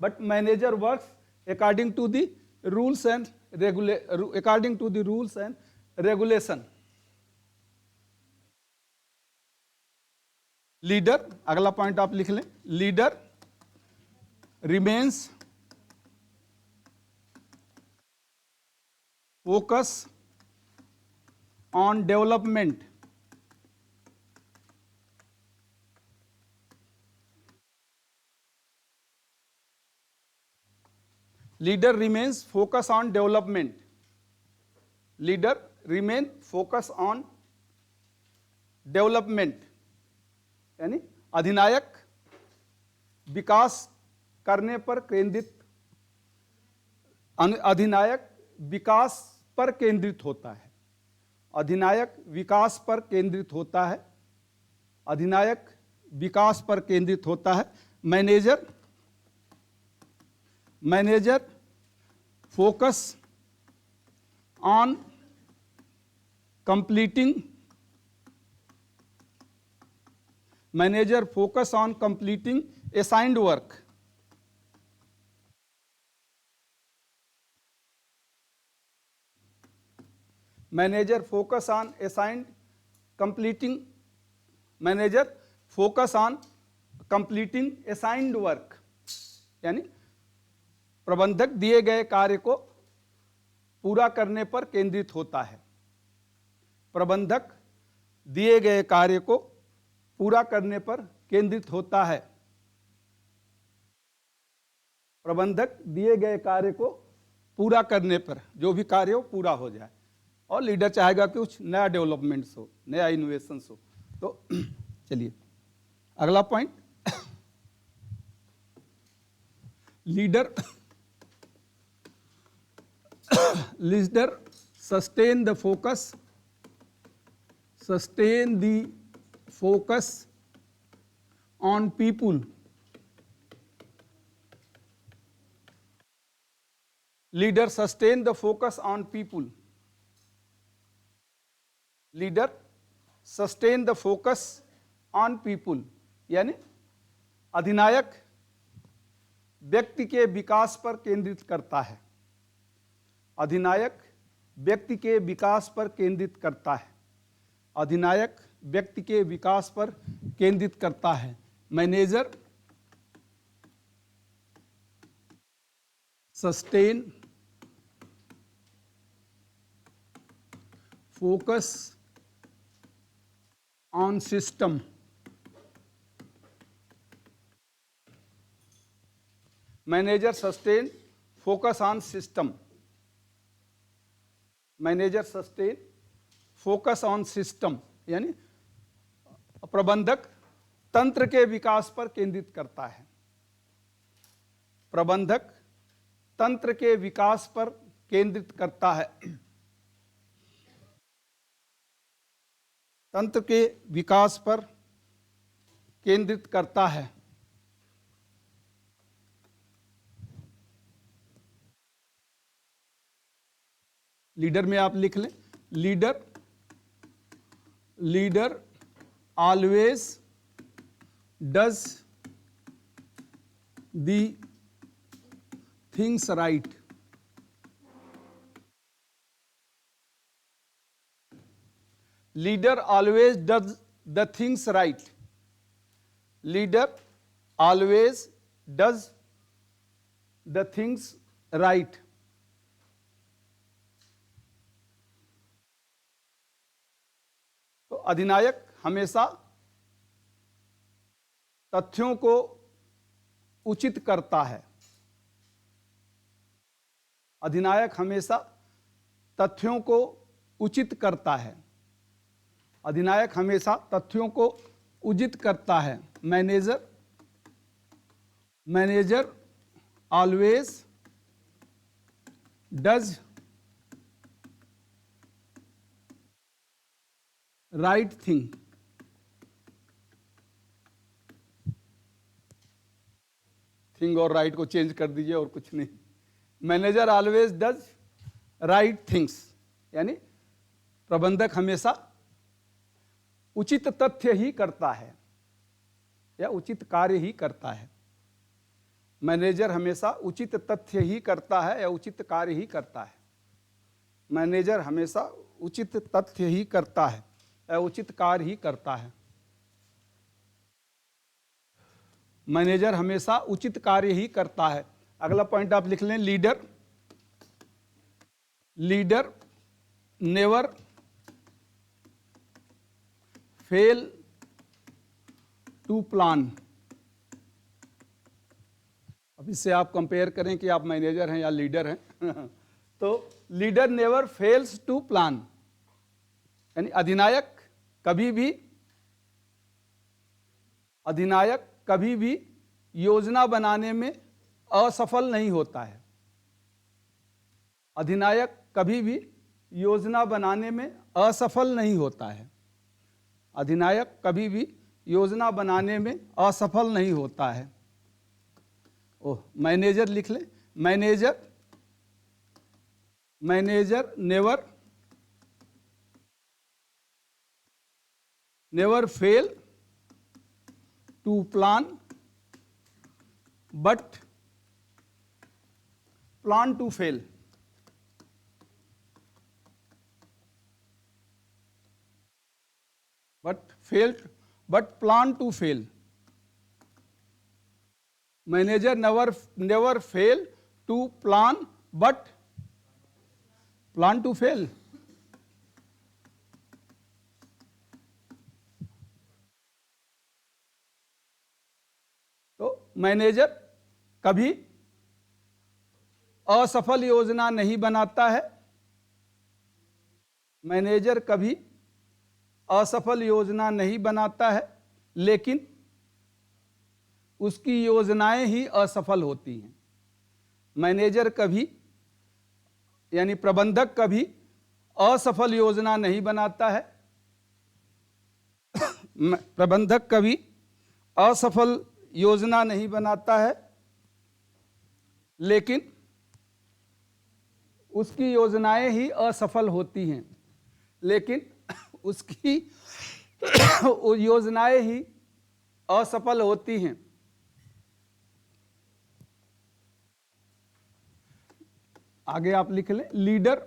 but manager works according to the rules and regulation. Leader, अगला पॉइंट आप लिख लें, leader remains focus on development. Leader remains focus on development. Leader remain focus on development यानी अधिनायक विकास करने पर केंद्रित, अधिनायक विकास पर केंद्रित होता है। अधिनायक विकास पर केंद्रित होता है। अधिनायक विकास पर केंद्रित होता है। Manager focus on completing assigned work। Manager focus on completing assigned work यानी प्रबंधक दिए गए कार्य को पूरा करने पर केंद्रित होता है। प्रबंधक दिए गए कार्य को पूरा करने पर केंद्रित होता है। प्रबंधक दिए गए कार्य को पूरा करने पर, जो भी कार्य हो पूरा हो जाए, और लीडर चाहेगा कि कुछ नया डेवलपमेंट्स हो, नया इनोवेशंस हो। तो चलिए अगला point, leader sustain the focus on people. Leader sustain the focus on people. Leader sustain the focus on people, यानी अधिनायक व्यक्ति के विकास पर केंद्रित करता है। अधिनायक व्यक्ति के विकास पर केंद्रित करता है। अधिनायक व्यक्ति के विकास पर केंद्रित करता है। Manager sustain focus on system. Manager sustain focus on system. Manager sustain focus on system, यानी प्रबंधक तंत्र के विकास पर केंद्रित करता है। प्रबंधक तंत्र के विकास पर केंद्रित करता है। तंत्र के विकास पर केंद्रित करता है। लीडर में आप लिख लें, leader always does the things right. Leader always does the things right. Leader always does the things right. तो अधिनायक हमेशा तथ्यों को उचित करता है। अधिनायक हमेशा तथ्यों को उचित करता है। अधिनायक हमेशा तथ्यों को उचित करता है। Manager always does right thing. Thing और राइट को चेंज कर दीजिए और कुछ नहीं। Manager always does right things, यानी प्रबंधक हमेशा उचित तथ्य ही करता है या उचित कार्य ही करता है। मैनेजर हमेशा उचित तथ्य ही करता है या उचित कार्य ही करता है। मैनेजर हमेशा उचित तथ्य ही करता है या उचित कार्य ही करता है। मैनेजर हमेशा उचित कार्य ही करता है। अगला पॉइंट आप लिख लें, leader never fail to plan. अब इससे आप कंपेयर करें कि आप मैनेजर हैं या लीडर हैं तो leader never fails to plan, यानी अधिनायक कभी भी योजना बनाने में असफल नहीं होता है। अधिनायक कभी भी योजना बनाने में असफल नहीं होता है। अधिनायक कभी भी योजना बनाने में असफल नहीं होता है। ओह, मैनेजर लिख लें, manager never fail to plan but plan to fail. but plan to fail. Manager never fail to plan but plan to fail. तो मैनेजर कभी असफल योजना नहीं बनाता है, मैनेजर कभी असफल योजना नहीं बनाता है, लेकिन उसकी योजनाएं ही असफल होती हैं। मैनेजर कभी यानी प्रबंधक कभी असफल योजना नहीं बनाता है, प्रबंधक कभी असफल योजना नहीं बनाता है, लेकिन उसकी योजनाएं ही असफल होती हैं, लेकिन उसकी योजनाएं ही असफल होती हैं। आगे आप लिख लें, leader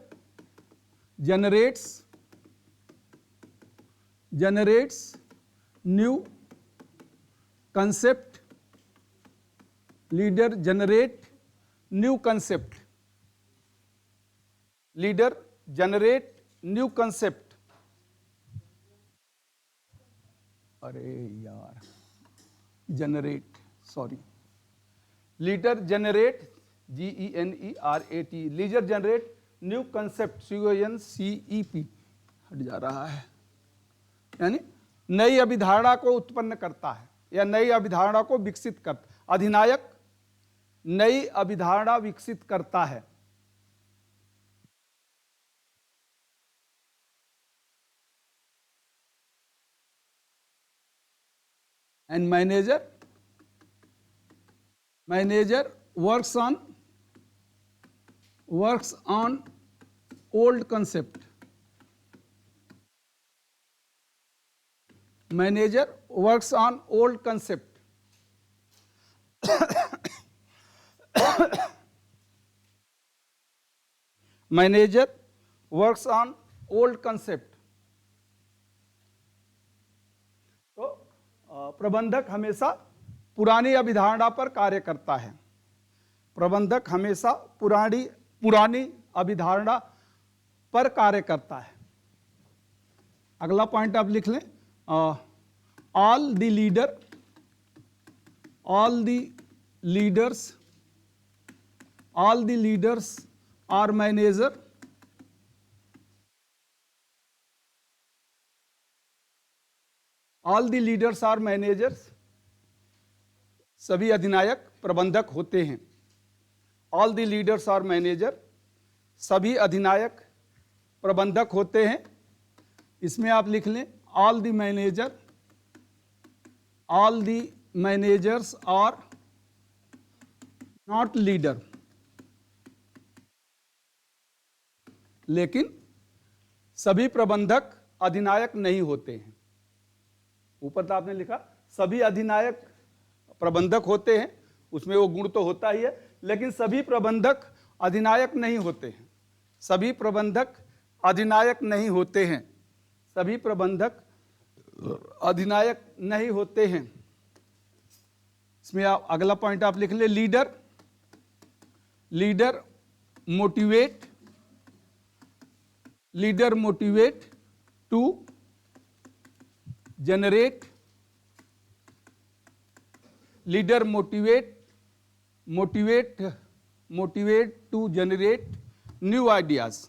generates new concept, leader generate new concept, leader generate new concept. अरे यार, generate, sorry, leader generate GENERAT, leader generate new concept CONCEP, हट जा रहा है, यानी नई अभिधारणा को उत्पन्न करता है या नई अभिधारणा को विकसित करता। अधिनायक नई अभिधारणा विकसित करता है। And manager works on old concept, manager works on old concept. Manager works on old concept. तो प्रबंधक हमेशा पुरानी अभिधारणा पर कार्य करता है, प्रबंधक हमेशा पुरानी अभिधारणा पर कार्य करता है। अगला पॉइंट आप लिख लें, all the leaders are manager, all the leaders are managers, सभी अधिनायक प्रबंधक होते हैं। All the leaders are manager, सभी अधिनायक प्रबंधक होते हैं। इसमें आप लिख लें, all the managers are not leader, लेकिन सभी प्रबंधक अधिनायक नहीं होते हैं। ऊपर तो आपने लिखा सभी अधिनायक प्रबंधक होते हैं, उसमें वो गुण तो होता ही है, लेकिन सभी प्रबंधक अधिनायक नहीं होते हैं, सभी प्रबंधक अधिनायक नहीं होते हैं, सभी प्रबंधक अधिनायक नहीं होते हैं। इसमें आप अगला पॉइंट आप लिख ले, leader motivate to generate, leader motivate to generate new ideas,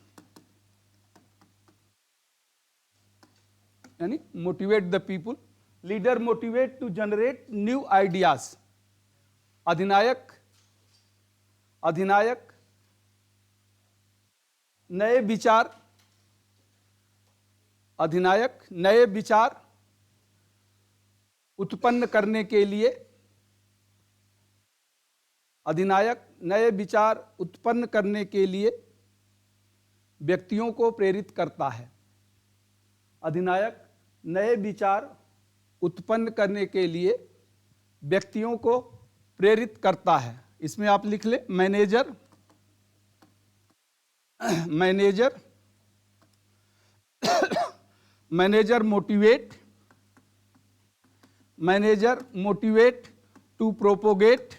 यानी motivate the people, leader motivate to generate new ideas. अधिनायक नए विचार उत्पन्न करने के लिए, अधिनायक नए विचार उत्पन्न करने के लिए व्यक्तियों को प्रेरित करता है। अधिनायक नए विचार उत्पन्न करने के लिए व्यक्तियों को प्रेरित करता है। इसमें आप लिख ले, manager motivate to propagate,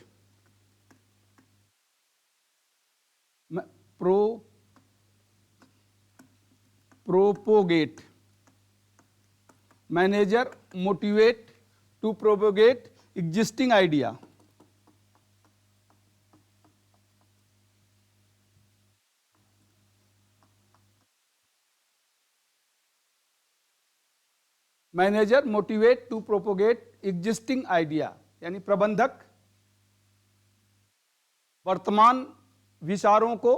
propagate. Manager motivate to propagate existing idea. Manager motivate to propagate existing idea, यानी प्रबंधक वर्तमान विचारों को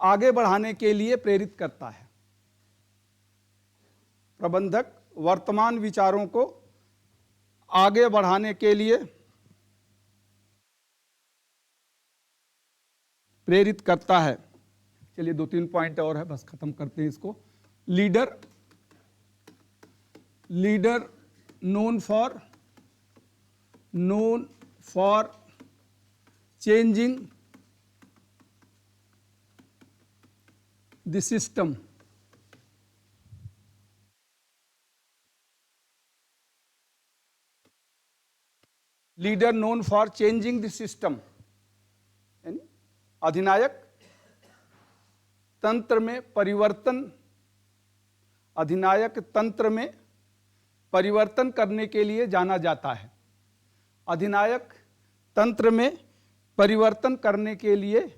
आगे बढ़ाने के लिए प्रेरित करता है। प्रबंधक वर्तमान विचारों को आगे बढ़ाने के लिए प्रेरित करता है। चलिए 2-3 पॉइंट और है, बस खत्म करते हैं इसको। Leader known for changing the system. Leader known for changing the system, यानी अधिनायक तंत्र में परिवर्तन करने के लिए जाना जाता है। अधिनायक तंत्र में परिवर्तन करने के लिए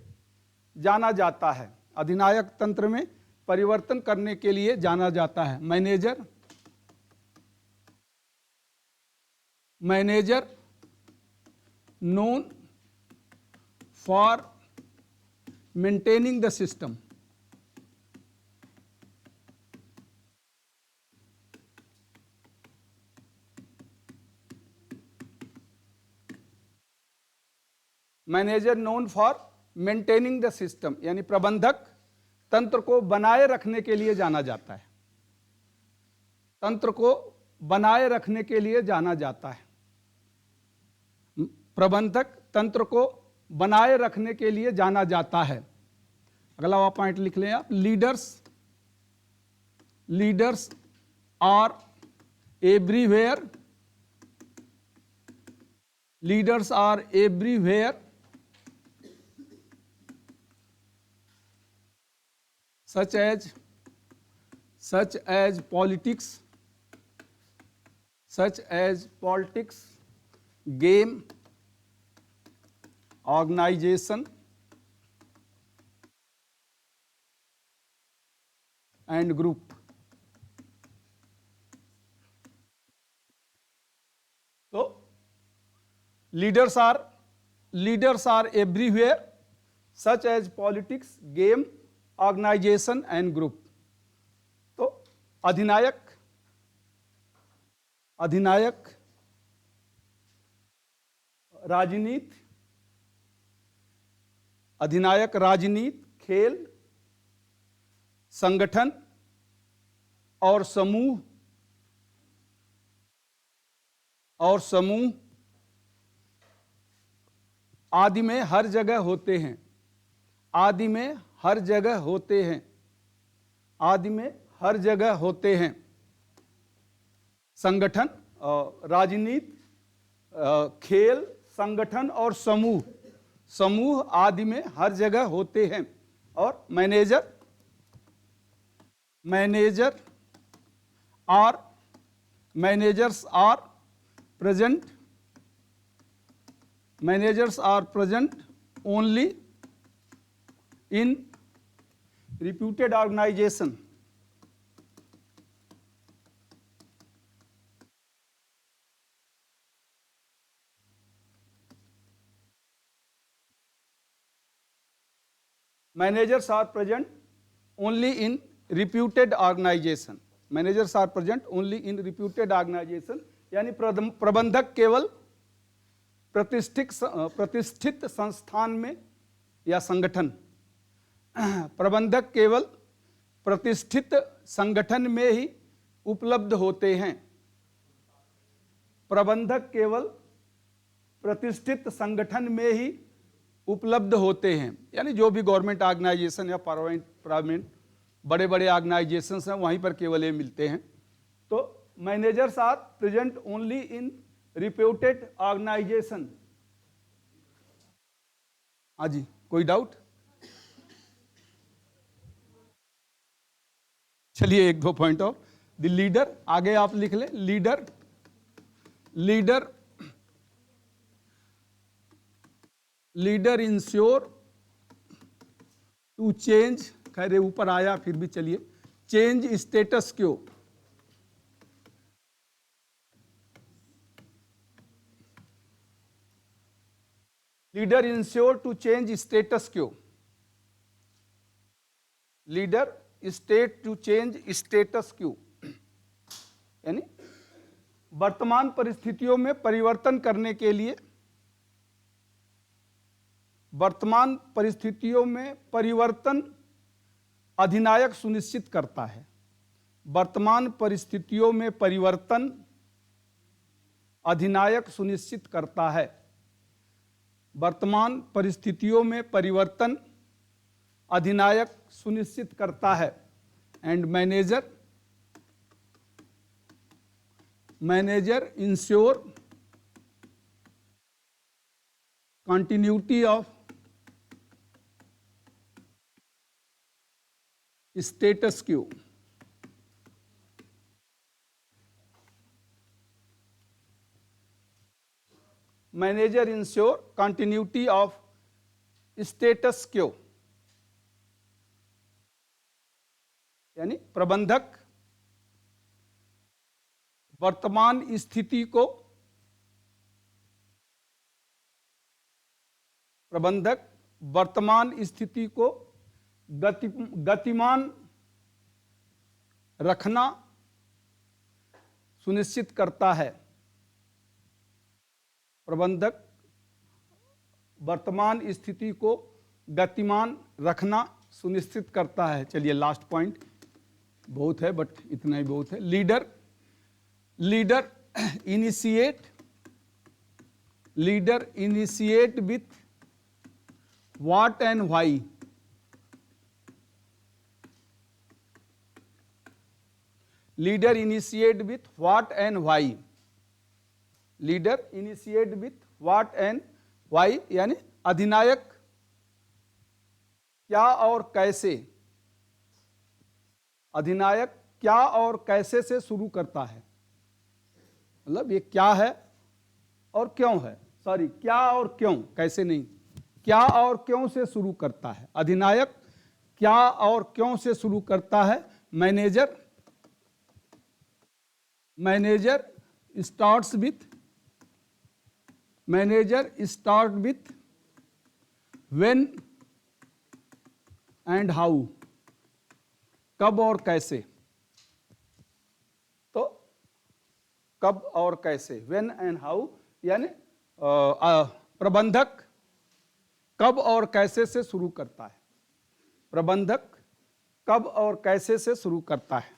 जाना जाता है। अधिनायक तंत्र में परिवर्तन करने के लिए जाना जाता है। Manager known for maintaining the system. Manager known for maintaining the system, यानी प्रबंधक तंत्र को बनाए रखने के लिए जाना जाता है। तंत्र को बनाए रखने के लिए जाना जाता है। प्रबंधक तंत्र को बनाए रखने के लिए जाना जाता है। अगला पॉइंट लिख लें आप। Leaders are everywhere. Leaders are everywhere such as politics, game, organization and group। तो leaders are everywhere such as politics, game, organization and group. तो अधिनायक राजनीति, खेल, संगठन और समूह आदि में हर जगह होते हैं। संगठन, राजनीति, खेल, संगठन और समूह आदि में हर जगह होते हैं। और managers are present only in reputed organization। Managers are present only in reputed organization। Managers are present only in reputed organization, यानी प्रबंधक केवल प्रतिष्ठित संस्थान में या संगठन, प्रबंधक केवल प्रतिष्ठित संगठन में ही उपलब्ध होते हैं। प्रबंधक केवल प्रतिष्ठित संगठन में ही उपलब्ध होते हैं, यानी जो भी गवर्नमेंट ऑर्गेनाइजेशन या प्राइवेट बड़े बड़े ऑर्गेनाइजेशन हैं वहीं पर केवल ये मिलते हैं। तो managers are present only in reputed organization. हाँ जी, कोई डाउट? चलिए एक दो पॉइंट और। द लीडर, आगे आप लिख लें, leader, leader, leader ensure to change, खैर ऊपर आया फिर भी चलिए, change status quo, leader ensure to change status quo, leader state to change status quo, यानी वर्तमान परिस्थितियों में परिवर्तन करने के लिए, वर्तमान परिस्थितियों में परिवर्तन अधिनायक सुनिश्चित करता है। वर्तमान परिस्थितियों में परिवर्तन अधिनायक सुनिश्चित करता है। वर्तमान परिस्थितियों में परिवर्तन अधिनायक सुनिश्चित करता है। And manager, manager ensure continuity of status Q, manager ensure continuity of status Q, यानी प्रबंधक वर्तमान स्थिति को, प्रबंधक वर्तमान स्थिति को गतिमान रखना सुनिश्चित करता है। प्रबंधक वर्तमान स्थिति को गतिमान रखना सुनिश्चित करता है। चलिए लास्ट पॉइंट, बहुत है बट इतना ही बहुत है। Leader, leader initiate, leader initiate with what and why, leader initiate with what and why, leader initiate with what and why, यानी अधिनायक क्या और कैसे, अधिनायक क्या और कैसे से शुरू करता है। मतलब ये क्या है और क्यों है, सॉरी क्या और क्यों, कैसे नहीं, क्या और क्यों से शुरू करता है। अधिनायक क्या और क्यों से शुरू करता है। Manager, manager starts with, manager start with when and how, कब और कैसे। तो कब और कैसे, व्हेन एंड हाउ, यानी प्रबंधक कब और कैसे से शुरू करता है। प्रबंधक कब और कैसे से शुरू करता है।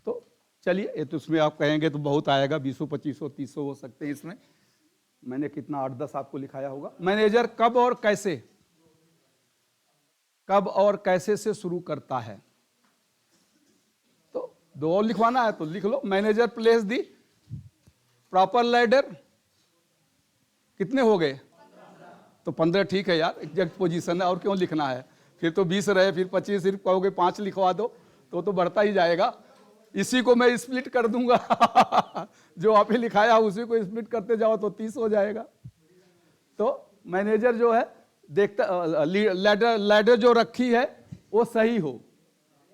तो चलिए, ये तो इसमें आप कहेंगे तो बहुत आएगा, 20, 25, 30 हो सकते हैं इसमें। मैंने कितना 8-10 आपको लिखाया होगा। मैनेजर कब और कैसे, कब और कैसे से शुरू करता है। तो 2 और लिखवाना है तो लिख लो। Manager place the proper ladder, कितने हो गए? तो 15 ठीक है यार, एग्जैक्ट पोजीशन है, और क्यों लिखना है। फिर तो 20 रहे, फिर 25, सिर्फ कहोगे 5 लिखवा दो तो बढ़ता ही जाएगा। इसी को मैं स्प्लिट कर दूंगा जो आप ही लिखाया उसी को स्प्लिट करते जाओ तो 30 हो जाएगा। तो मैनेजर जो है देखता, लैडर, लैडर जो रखी है वो सही हो,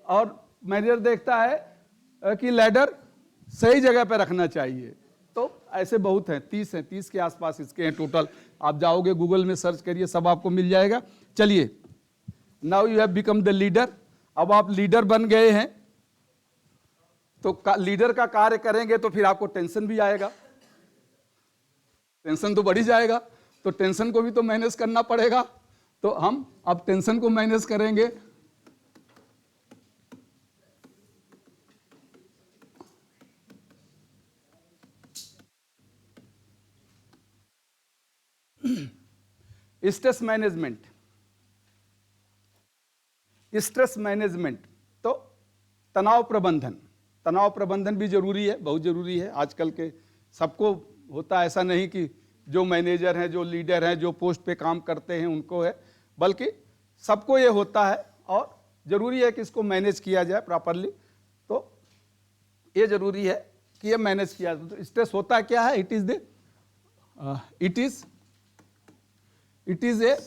और मैनेजर देखता है कि लैडर सही जगह पे रखना चाहिए। तो ऐसे बहुत हैं, 30 हैं, 30 के आसपास इसके हैं टोटल। आप जाओगे गूगल में सर्च करिए, सब आपको मिल जाएगा। चलिए, now you have become the leader. अब आप लीडर बन गए हैं, तो लीडर का कार्य करेंगे तो फिर आपको टेंशन भी आएगा, टेंशन तो बढ़ ही जाएगा। तो टेंशन को भी तो मैनेज करना पड़ेगा। तो हम अब टेंशन को मैनेज करेंगे। स्ट्रेस मैनेजमेंट, स्ट्रेस मैनेजमेंट तो तनाव प्रबंधन, तनाव प्रबंधन भी जरूरी है, बहुत जरूरी है। आजकल के सबको होता है, ऐसा नहीं कि जो मैनेजर हैं, जो लीडर हैं, जो पोस्ट पे काम करते हैं उनको है, बल्कि सबको ये होता है और ज़रूरी है कि इसको मैनेज किया जाए प्रॉपरली। तो ये ज़रूरी है कि ये मैनेज किया जाए। तो स्ट्रेस होता क्या है? It is a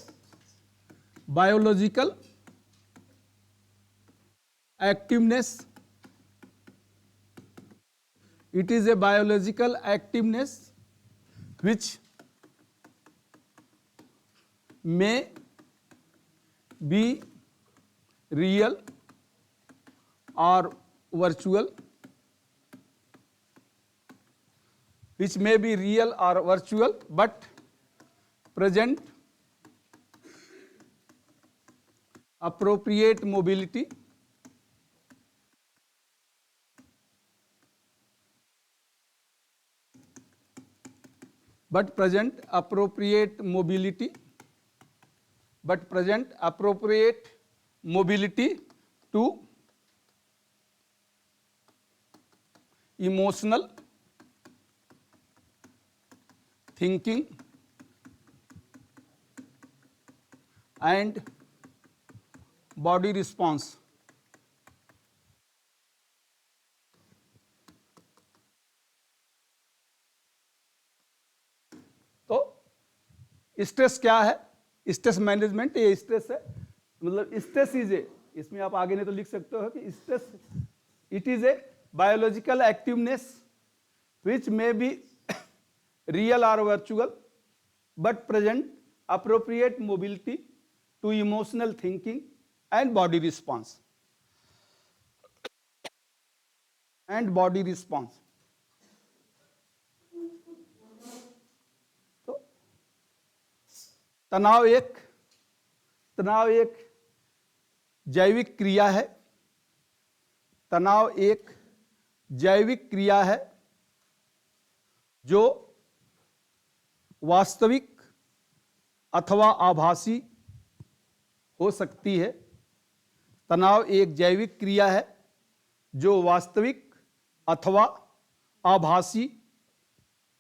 biological activeness, it is a biological activeness which may be real or virtual, which may be real or virtual, but present appropriate mobility to emotional thinking and body response. तो stress क्या है? Stress management, ये stress है, मतलब stress is a, इसमें आप आगे नहीं तो लिख सकते हो कि stress it is a biological activeness which may be real और virtual but present appropriate mobility to emotional thinking and body response तो तनाव एक जैविक क्रिया है। तनाव एक जैविक क्रिया है जो वास्तविक अथवा आभासी हो सकती है। तनाव एक जैविक क्रिया है जो वास्तविक अथवा आभासी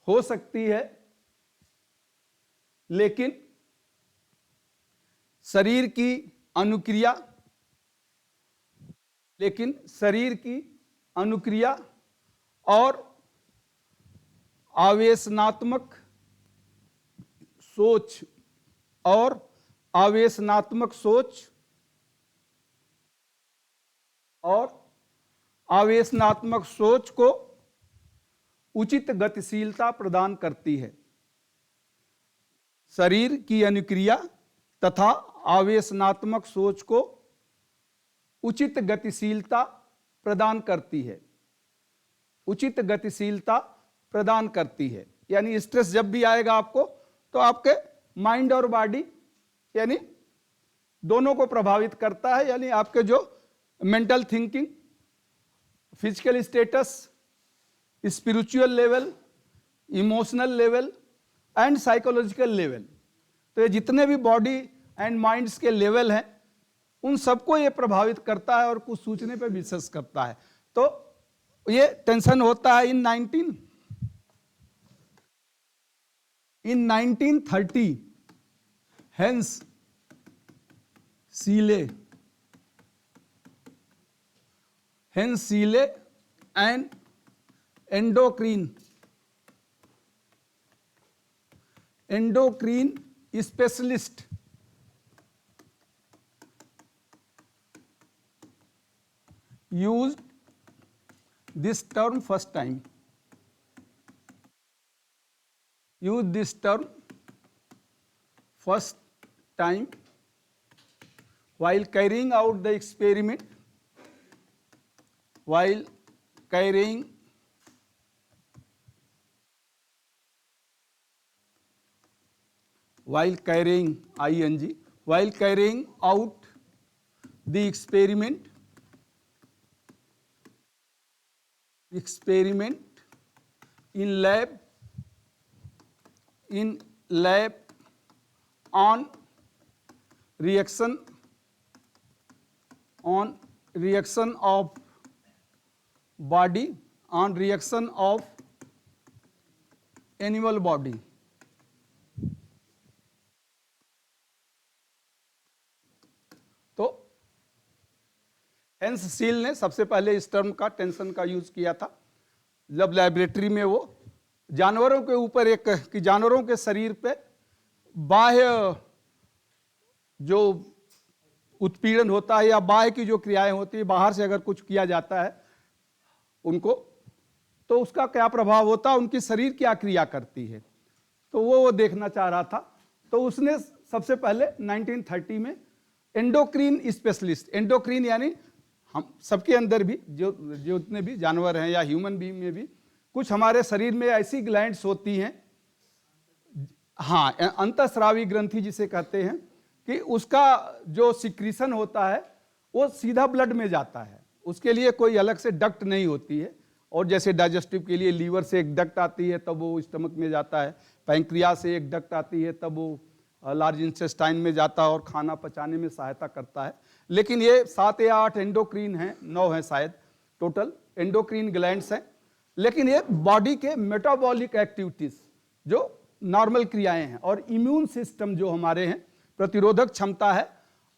हो सकती है, लेकिन शरीर की अनुक्रिया और आवेशनात्मक सोच को उचित गतिशीलता प्रदान करती है। शरीर की अनुक्रिया तथा आवेशनात्मक सोच को उचित गतिशीलता प्रदान करती है। यानी स्ट्रेस जब भी आएगा आपको, तो आपके माइंड और बॉडी यानी दोनों को प्रभावित करता है। यानी आपके जो mental thinking, physical status, spiritual level, emotional level and psychological level, तो ये जितने भी बॉडी एंड माइंड्स के लेवल हैं उन सबको ये प्रभावित करता है और कुछ सोचने पे विशेष करता है। तो ये टेंशन होता है in 1930 Hans Selye and endocrine specialist used this term first time while carrying out the experiment, while carrying out the experiment in lab on reaction of body, on reaction of animal body, hence seal ने सबसे पहले इस term का, tension का use किया था जब laboratory में वो जानवरों के ऊपर एक, कि जानवरों के शरीर पे बाह्य जो उत्पीड़न होता है या बाह्य की जो क्रियाएं होती है, बाहर से अगर कुछ किया जाता है उनको, तो उसका क्या प्रभाव होता है, उनकी शरीर क्या क्रिया करती है, तो वो देखना चाह रहा था। तो उसने सबसे पहले 1930 में एंडोक्रीन स्पेशलिस्ट, एंडोक्रीन यानी हम सबके अंदर भी जो जितने भी जानवर हैं या ह्यूमन बीइंग में भी कुछ हमारे शरीर में ऐसी ग्लैंड्स होती हैं, हाँ, अंतःस्रावी ग्रंथि जिसे कहते हैं, कि उसका जो सिक्रीशन होता है वो सीधा ब्लड में जाता है, उसके लिए कोई अलग से डक्ट नहीं होती है। और जैसे डाइजेस्टिव के लिए लीवर से एक डक्ट आती है तब वो स्टमक में जाता है, पैंक्रियास से एक डक्ट आती है तब वो लार्ज इंटेस्टाइन में जाता है और खाना पचाने में सहायता करता है। लेकिन ये 7 या 8 एंडोक्रीन हैं, 9 हैं शायद टोटल एंडोक्रीन ग्लैंड्स हैं। लेकिन ये बॉडी के मेटाबॉलिक एक्टिविटीज जो नॉर्मल क्रियाएं हैं और इम्यून सिस्टम जो हमारे हैं, प्रतिरोधक क्षमता है,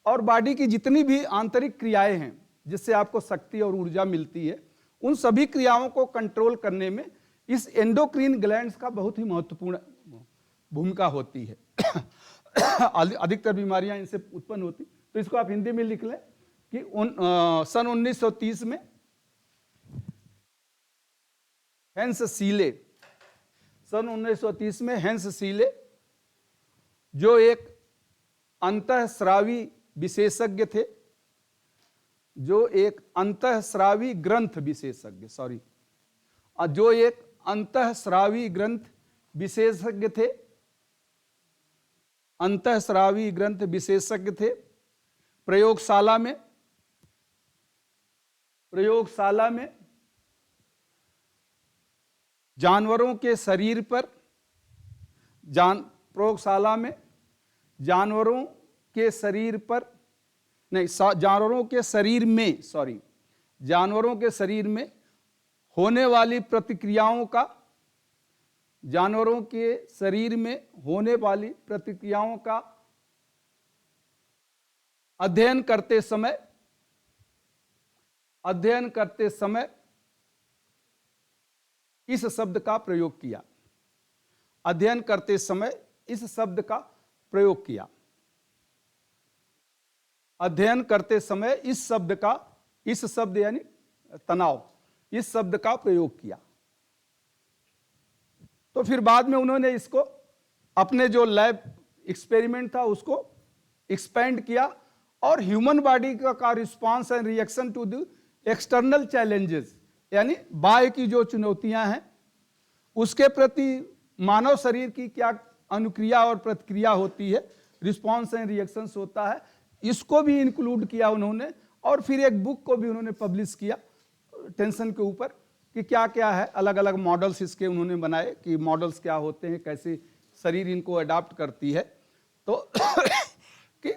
और बॉडी की जितनी भी आंतरिक क्रियाएं हैं जिससे आपको शक्ति और ऊर्जा मिलती है, उन सभी क्रियाओं को कंट्रोल करने में इस एंडोक्रीन ग्लैंड्स का बहुत ही महत्वपूर्ण भूमिका होती है। अधिकतर बीमारियां इनसे उत्पन्न होती, तो इसको आप हिंदी में लिख लें कि सन 1930 में हेंस सीले, सन 1930 में हेंस सीले जो एक अंतःस्रावी विशेषज्ञ थे, जो एक अंतःस्रावी ग्रंथ विशेषज्ञ, सॉरी, जो एक अंतःस्रावी ग्रंथ विशेषज्ञ थे, अंतःस्रावी ग्रंथ विशेषज्ञ थे, प्रयोगशाला में जानवरों के शरीर पर, प्रयोगशाला में जानवरों के शरीर पर नहीं, जानवरों के शरीर में, सॉरी, जानवरों के शरीर में होने वाली प्रतिक्रियाओं का, जानवरों के शरीर में होने वाली प्रतिक्रियाओं का अध्ययन करते समय इस शब्द का प्रयोग किया, अध्ययन करते समय इस शब्द का प्रयोग किया, अध्ययन करते समय इस शब्द का, इस शब्द यानी तनाव, इस शब्द का प्रयोग किया। तो फिर बाद में उन्होंने इसको अपने जो लैब एक्सपेरिमेंट था उसको एक्सपेंड किया और ह्यूमन बॉडी का response and reaction to the external challenges, यानी बाह्य की जो चुनौतियां हैं उसके प्रति मानव शरीर की क्या अनुक्रिया और प्रतिक्रिया होती है, रिस्पांस एंड रिएक्शंस होता है, इसको भी इंक्लूड किया उन्होंने। और फिर एक बुक को भी उन्होंने पब्लिश किया टेंशन के ऊपर कि क्या क्या है, अलग अलग मॉडल्स इसके उन्होंने बनाए कि मॉडल्स क्या होते हैं, कैसे शरीर इनको अडॉप्ट करती है। तो कि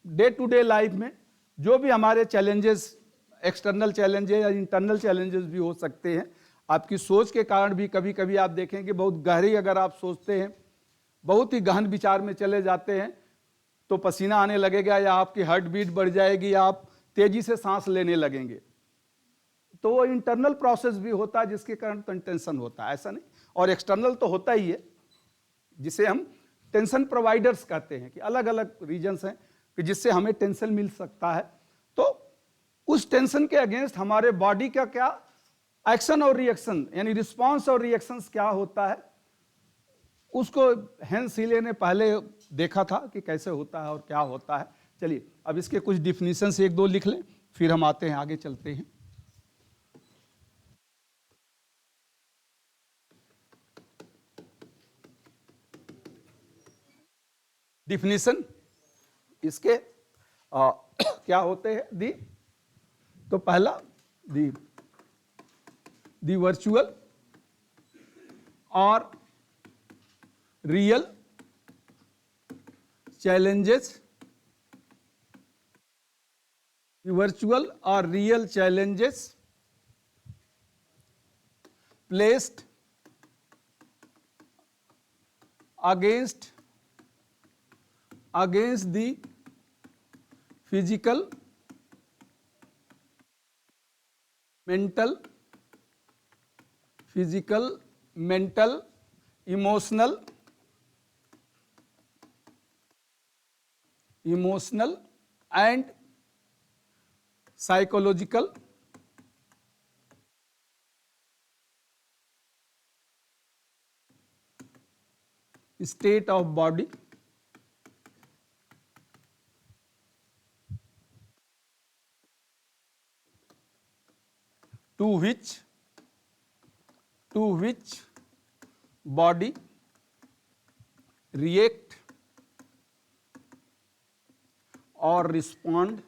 डे टू डे लाइफ में जो भी हमारे चैलेंजेस, एक्सटर्नल चैलेंजेस या इंटरनल चैलेंजेस भी हो सकते हैं, आपकी सोच के कारण भी कभी कभी आप देखें कि बहुत गहरी अगर आप सोचते हैं, बहुत ही गहन विचार में चले जाते हैं, तो पसीना आने लगेगा या आपकी हार्ट बीट बढ़ जाएगी या आप तेजी से सांस लेने लगेंगे। तो वो इंटरनल प्रोसेस भी होता है जिसके कारण टेंशन होता है, ऐसा नहीं। और एक्सटर्नल तो होता ही है, जिसे हम टेंशन प्रोवाइडर्स कहते हैं, कि अलग अलग रीजन्स हैं कि जिससे हमें टेंशन मिल सकता है। तो उस टेंशन के अगेंस्ट हमारे बॉडी का क्या एक्शन और रिएक्शन, यानी रिस्पॉन्स और रिएक्शंस क्या होता है, उसको हेंस सीले ने पहले देखा था कि कैसे होता है और क्या होता है। चलिए अब इसके कुछ डिफिनीशंस एक दो लिख लें, फिर हम आते हैं, आगे चलते हैं। डिफिनीशन इसके क्या होते हैं, तो पहला दी वर्चुअल और real challenges, virtual or real challenges placed against the physical mental, physical, mental, emotional, and psychological state of body to which body react or respond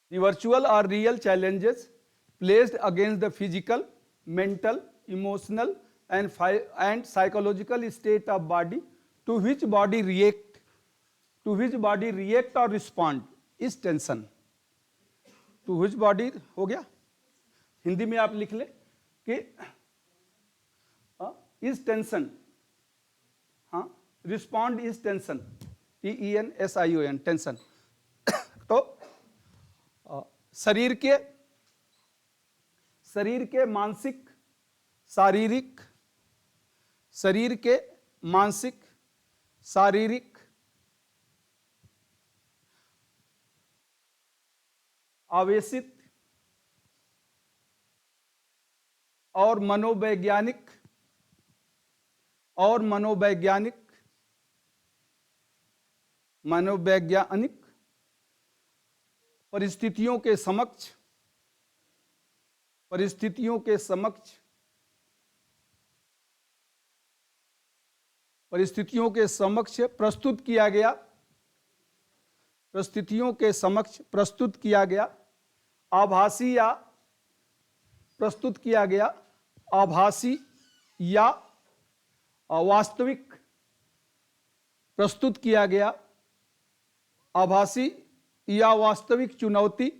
the virtual or real challenges placed against the physical, mental, emotional and psychological state of body to which body react or respond is tension. to which body हो गया, हिंदी में आप लिख ले कि is tension, हाँ, respond is tension, TENSION, tension. तो शरीर के मानसिक, शारीरिक, शरीर के मानसिक, शारीरिक, आवेशित और मनोवैज्ञानिक परिस्थितियों के समक्ष प्रस्तुत किया गया आभासी या वास्तविक, प्रस्तुत किया गया आभासी या वास्तविक चुनौती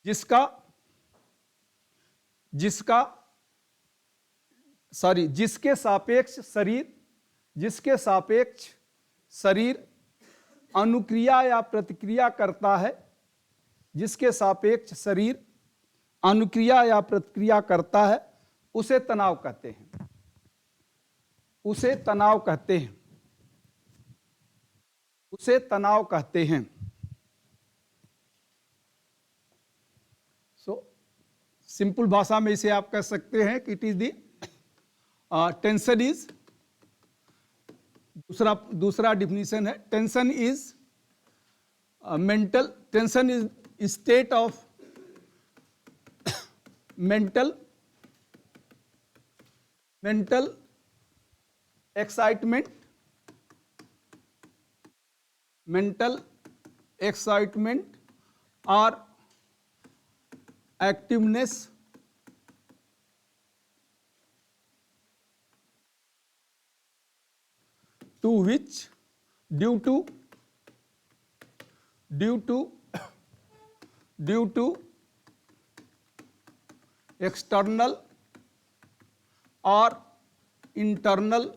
जिसके सापेक्ष शरीर अनुक्रिया या प्रतिक्रिया करता है, जिसके सापेक्ष शरीर अनुक्रिया या प्रतिक्रिया करता है, उसे तनाव कहते हैं. सो सिंपल भाषा में इसे आप कह सकते हैं कि it is the tension is, दूसरा डिफिनीशन है, tension is state of mental excitement or activeness to which due to external or internal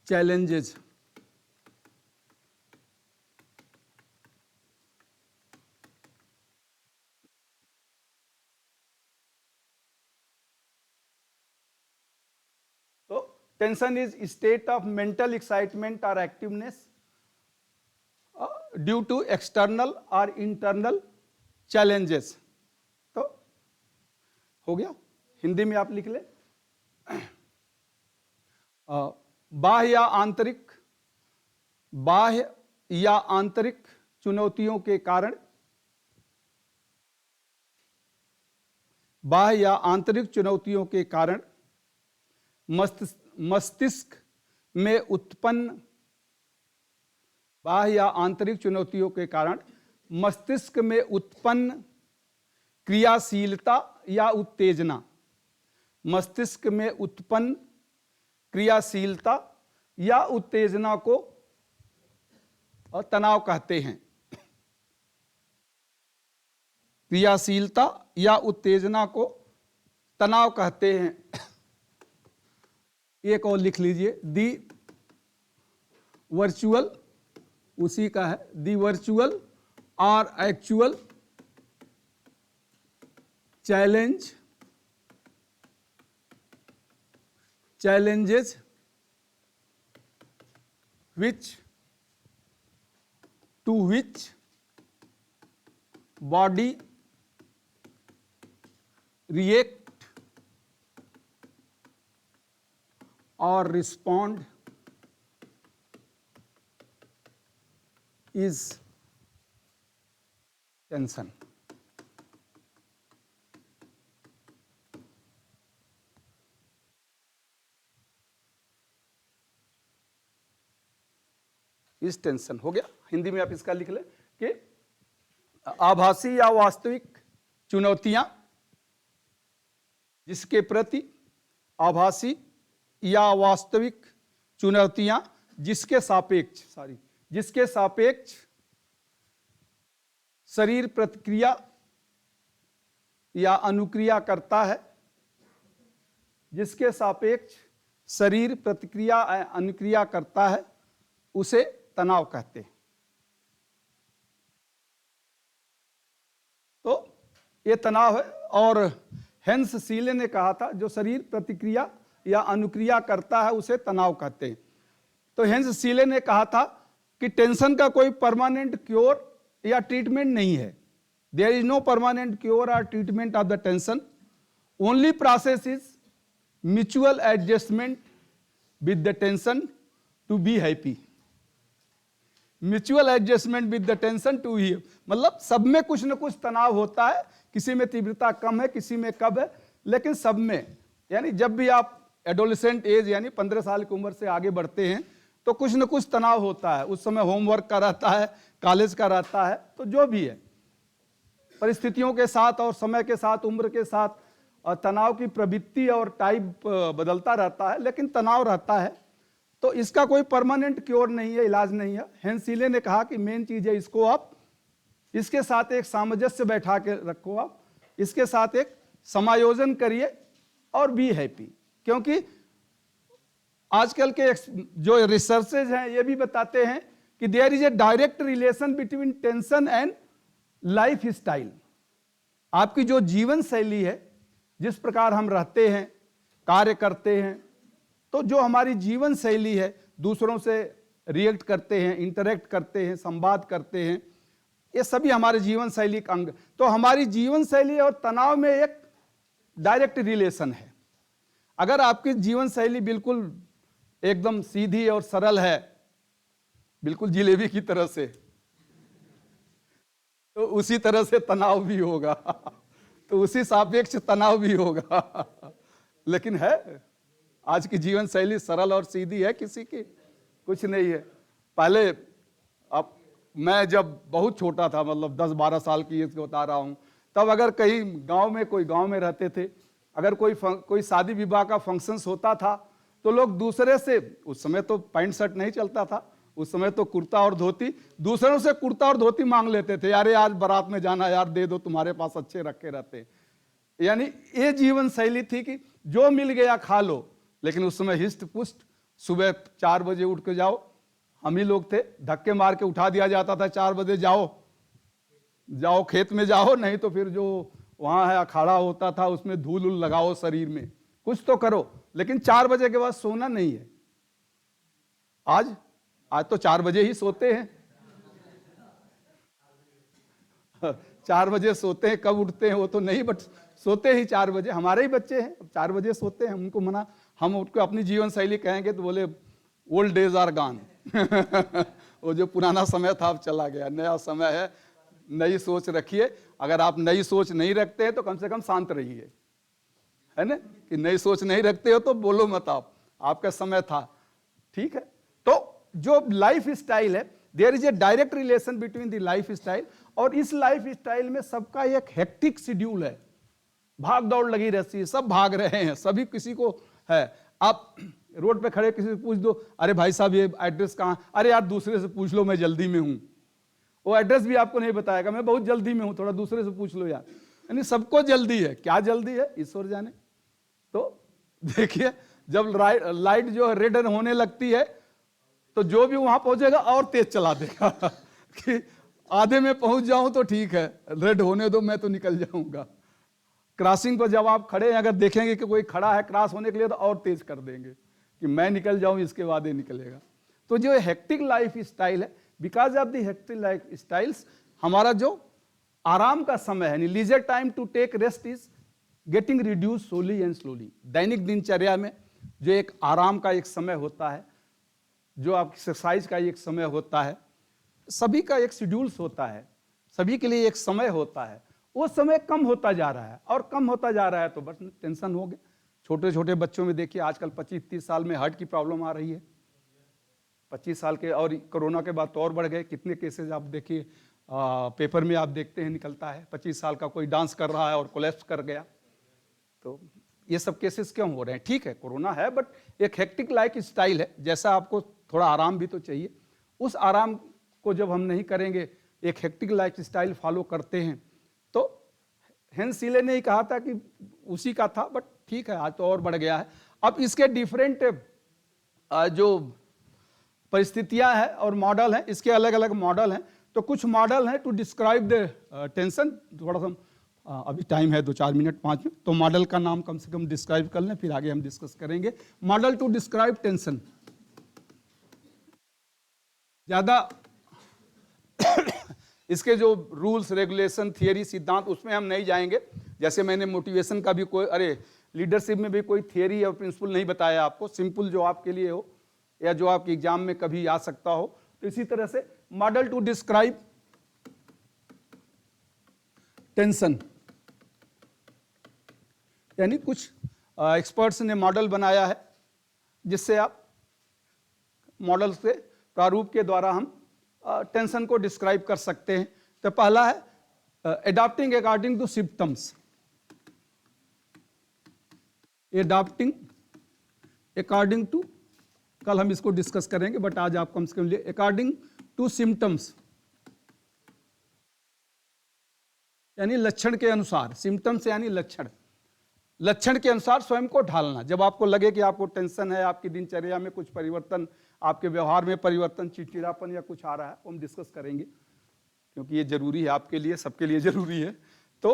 challenges. So tension is state of mental excitement or activeness due to external or internal challenges. तो हो गया, हिंदी में आप लिख ले, बाह्य या आंतरिक चुनौतियों के कारण, मस्तिष्क में उत्पन्न, बाह्य या आंतरिक चुनौतियों के कारण मस्तिष्क में उत्पन्न क्रियाशीलता या उत्तेजना मस्तिष्क में उत्पन्न क्रियाशीलता या उत्तेजना को तनाव कहते हैं। क्रियाशीलता या उत्तेजना को तनाव कहते हैं। एक और लिख लीजिए, दी वर्चुअल, उसी का है, दी वर्चुअल और actual challenges to which body react or respond is tension. इस टेंशन हो गया। हिंदी में आप इसका लिख लें कि आभासी या वास्तविक चुनौतियां जिसके प्रति, आभासी या वास्तविक चुनौतियां जिसके सापेक्ष शरीर प्रतिक्रिया या अनुक्रिया करता है, जिसके सापेक्ष शरीर प्रतिक्रिया अनुक्रिया करता है, उसे तनाव कहते हैं। तो ये तनाव है। और हेंस सीले ने कहा था जो शरीर प्रतिक्रिया या अनुक्रिया करता है उसे तनाव कहते हैं। तो हेंस सीले ने कहा था कि टेंशन का कोई परमानेंट क्योर या ट्रीटमेंट नहीं है। There is no permanent cure और treatment of the tension, only process is mutual adjustment with the tension to be happy. Mutual adjustment with the tension to ही, मतलब सब में कुछ न कुछ तनाव होता है, किसी में तीव्रता कम है, किसी में कम है, लेकिन सब में, यानी जब भी आप एडोलेसेंट एज यानी 15 साल की उम्र से आगे बढ़ते हैं तो कुछ न कुछ तनाव होता है। उस समय होमवर्क का रहता है, कॉलेज का रहता है, तो जो भी है परिस्थितियों के साथ और समय के साथ, उम्र के साथ तनाव की प्रवृत्ति और टाइप बदलता रहता है, लेकिन तनाव रहता है। तो इसका कोई परमानेंट क्योर नहीं है, इलाज नहीं है। हेंस सीले ने कहा कि मेन चीज है इसको आप इसके साथ एक सामंजस्य बैठा के रखो, आप इसके साथ एक समायोजन करिए और बी हैप्पी। क्योंकि आजकल के जो रिसर्चेज हैं ये भी बताते हैं कि there is a direct relation between tension and life style. आपकी जो जीवन शैली है, जिस प्रकार हम रहते हैं, कार्य करते हैं, तो जो हमारी जीवन शैली है, दूसरों से रिएक्ट करते हैं, इंटरेक्ट करते हैं, संवाद करते हैं, ये सभी हमारे जीवन शैली का अंग। तो हमारी जीवन शैली और तनाव में एक डायरेक्ट रिलेशन है। अगर आपकी जीवन शैली बिल्कुल एकदम सीधी और सरल है, बिल्कुल जिलेबी की तरह से, तो उसी तरह से तनाव भी होगा तो उसी सापेक्ष तनाव भी होगा। लेकिन है, आज की जीवन शैली सरल और सीधी है, किसी की कुछ नहीं है। पहले, अब मैं जब बहुत छोटा था, मतलब 10-12 साल की एज बता रहा हूं, तब अगर कहीं गांव में रहते थे, अगर कोई शादी विवाह का फंक्शंस होता था तो लोग दूसरे से, उस समय तो पैंट शर्ट नहीं चलता था, उस समय तो कुर्ता और धोती, दूसरों से कुर्ता और धोती मांग लेते थे, यार आज बारात में जाना, यार दे दो, तुम्हारे पास अच्छे रखे रहते। यानी ये जीवन शैली थी कि जो मिल गया खा लो। लेकिन उस समय हिस्ट पुष्ट, सुबह 4 बजे उठ के जाओ, हम ही लोग थे, धक्के मार के उठा दिया जाता था, 4 बजे जाओ खेत में जाओ, नहीं तो फिर जो वहां है अखाड़ा होता था उसमें धूल उल लगाओ शरीर में, कुछ तो करो, लेकिन 4 बजे के बाद सोना नहीं है। आज तो 4 बजे ही सोते हैं 4 बजे सोते हैं, कब उठते हैं वो तो नहीं, बट सोते ही 4 बजे। हमारे ही बच्चे हैं 4 बजे सोते हैं, उनको मना, हम उनको अपनी जीवन शैली कहेंगे तो बोले ओल्ड डेज आर गॉन वो जो पुराना समय था अब चला गया, नया समय है, नई सोच रखिए। अगर आप नई सोच नहीं रखते हैं तो कम से कम शांत रहिए, है ना, कि नई सोच नहीं रखते हो तो बोलो मत, आपका समय था, ठीक है। तो जो लाइफ स्टाइल है, there is a direct relation between the life style, और इस लाइफ स्टाइल में सबका एक हेक्टिक शेड्यूल है। भाग दौड़ लगी रहती है, सब भाग रहे हैं, सभी किसी को है। आप रोड पे खड़े किसी से पूछ दो, अरे भाई साहब ये एड्रेस कहाँ, अरे यार दूसरे से पूछ लो मैं जल्दी में हूं, वो एड्रेस भी आपको नहीं बताएगा, मैं बहुत जल्दी में हूं, थोड़ा दूसरे से पूछ लो यार। यानी सबको जल्दी है, क्या जल्दी है ईश्वर जाने। तो देखिए जब लाइट जो है रेड होने लगती है तो जो भी वहां पहुंचेगा और तेज चला देगा कि आधे में पहुंच जाऊं तो ठीक है, रेड होने दो मैं तो निकल जाऊंगा। क्रॉसिंग पर जब आप खड़े हैं अगर देखेंगे कि कोई खड़ा है क्रॉस होने के लिए तो और तेज कर देंगे कि मैं निकल जाऊं, इसके बाद ही निकलेगा। तो जो हेक्टिक लाइफ स्टाइल है, because of the hectic life styles, हमारा जो आराम का समय है, leisure time to take rest is getting reduce slowly and slowly. दैनिक दिनचर्या में जो एक आराम का एक समय होता है, जो आप एक्सरसाइज का एक समय होता है, सभी का एक शेड्यूल्स होता है, सभी के लिए एक समय होता है, वो समय कम होता जा रहा है और कम होता जा रहा है तो बस टेंशन हो गया। छोटे छोटे बच्चों में देखिए आजकल 25-30 साल में हार्ट की प्रॉब्लम आ रही है, 25 साल के, और कोरोना के बाद तो और बढ़ गए। कितने केसेस आप देखिए पेपर में आप देखते हैं निकलता है, 25 साल का कोई डांस कर रहा है और कोलैप्स कर गया। तो ये सब केसेस क्यों हो रहे हैं? ठीक है कोरोना है, बट एक हेक्टिक लाइफ स्टाइल है, जैसा आपको थोड़ा आराम भी तो चाहिए। उस आराम को जब हम नहीं करेंगे, एक हेक्टिक लाइफ स्टाइल फॉलो करते हैं, तो हेंस सीले ने ही कहा था कि उसी का था, बट ठीक है आज तो और बढ़ गया है। अब इसके डिफरेंट जो परिस्थितियां हैं और मॉडल हैं, इसके अलग अलग मॉडल हैं। तो कुछ मॉडल हैं टू डिस्क्राइब द टेंशन। थोड़ा सा अभी टाइम है 2-4 मिनट 5 मिनट, तो मॉडल का नाम कम से कम डिस्क्राइब कर लें, फिर आगे हम डिस्कस करेंगे। Model to describe tension. ज्यादा इसके जो रूल्स रेगुलेशन थियरी सिद्धांत उसमें हम नहीं जाएंगे। जैसे मैंने मोटिवेशन का भी कोई, अरे लीडरशिप में भी कोई थियरी और प्रिंसिपल नहीं बताया आपको, सिंपल जो आपके लिए हो या जो आपके एग्जाम में कभी आ सकता हो। तो इसी तरह से मॉडल टू डिस्क्राइब टेंशन, यानी कुछ एक्सपर्ट्स ने मॉडल बनाया है जिससे आप मॉडल से प्रारूप के द्वारा हम टेंशन को डिस्क्राइब कर सकते हैं। तो पहला है adopting according to symptoms. Adopting according to, कल हम इसको डिस्कस करेंगे, बट आज आप कम से कम लिए अकॉर्डिंग टू सिम्टम्स, यानी लक्षण के अनुसार। सिम्टम्स यानी लक्षण, लक्षण के अनुसार स्वयं को ढालना। जब आपको लगे कि आपको टेंशन है, आपकी दिनचर्या में कुछ परिवर्तन, आपके व्यवहार में परिवर्तन, चिड़चिड़ापन या कुछ आ रहा है, वो हम डिस्कस करेंगे क्योंकि ये जरूरी है आपके लिए, सबके लिए जरूरी है। तो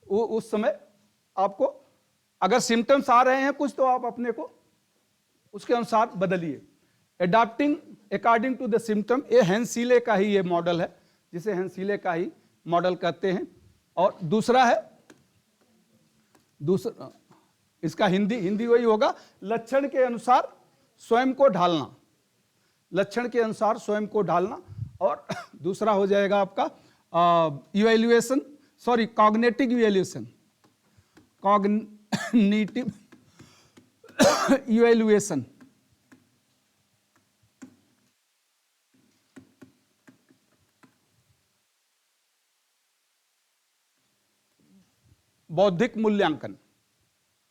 उस समय आपको अगर सिम्टम्स आ रहे हैं कुछ, तो आप अपने को उसके अनुसार बदलिए। Adopting according to the symptom, ये हेंसीले का ही ये मॉडल है, जिसे हेंसीले का ही मॉडल कहते हैं। और दूसरा है, दूसरा इसका हिंदी वही होगा, लक्षण के अनुसार स्वयं को ढालना। लक्षण के अनुसार स्वयं को ढालना। और दूसरा हो जाएगा आपका evaluation, sorry cognitive evaluation, cognitive evaluation. बौद्धिक मूल्यांकन,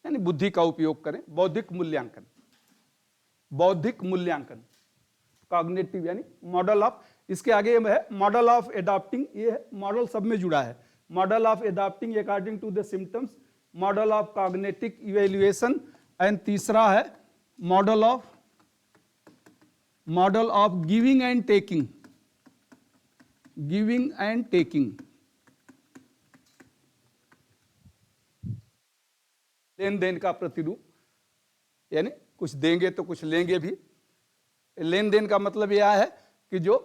यानी बुद्धि का उपयोग करें। बौद्धिक मूल्यांकन, बौद्धिक मूल्यांकन, कॉग्निटिव यानी मॉडल ऑफ, इसके आगे है मॉडल ऑफ एडॉप्टिंग, ये है मॉडल सब में जुड़ा है। Model of adopting according to the symptoms, model of cognitive evaluation, and तीसरा है model of giving and taking, giving and taking, लेन देन का प्रतिरूप, यानी कुछ देंगे तो कुछ लेंगे भी। लेन देन का मतलब यह है कि जो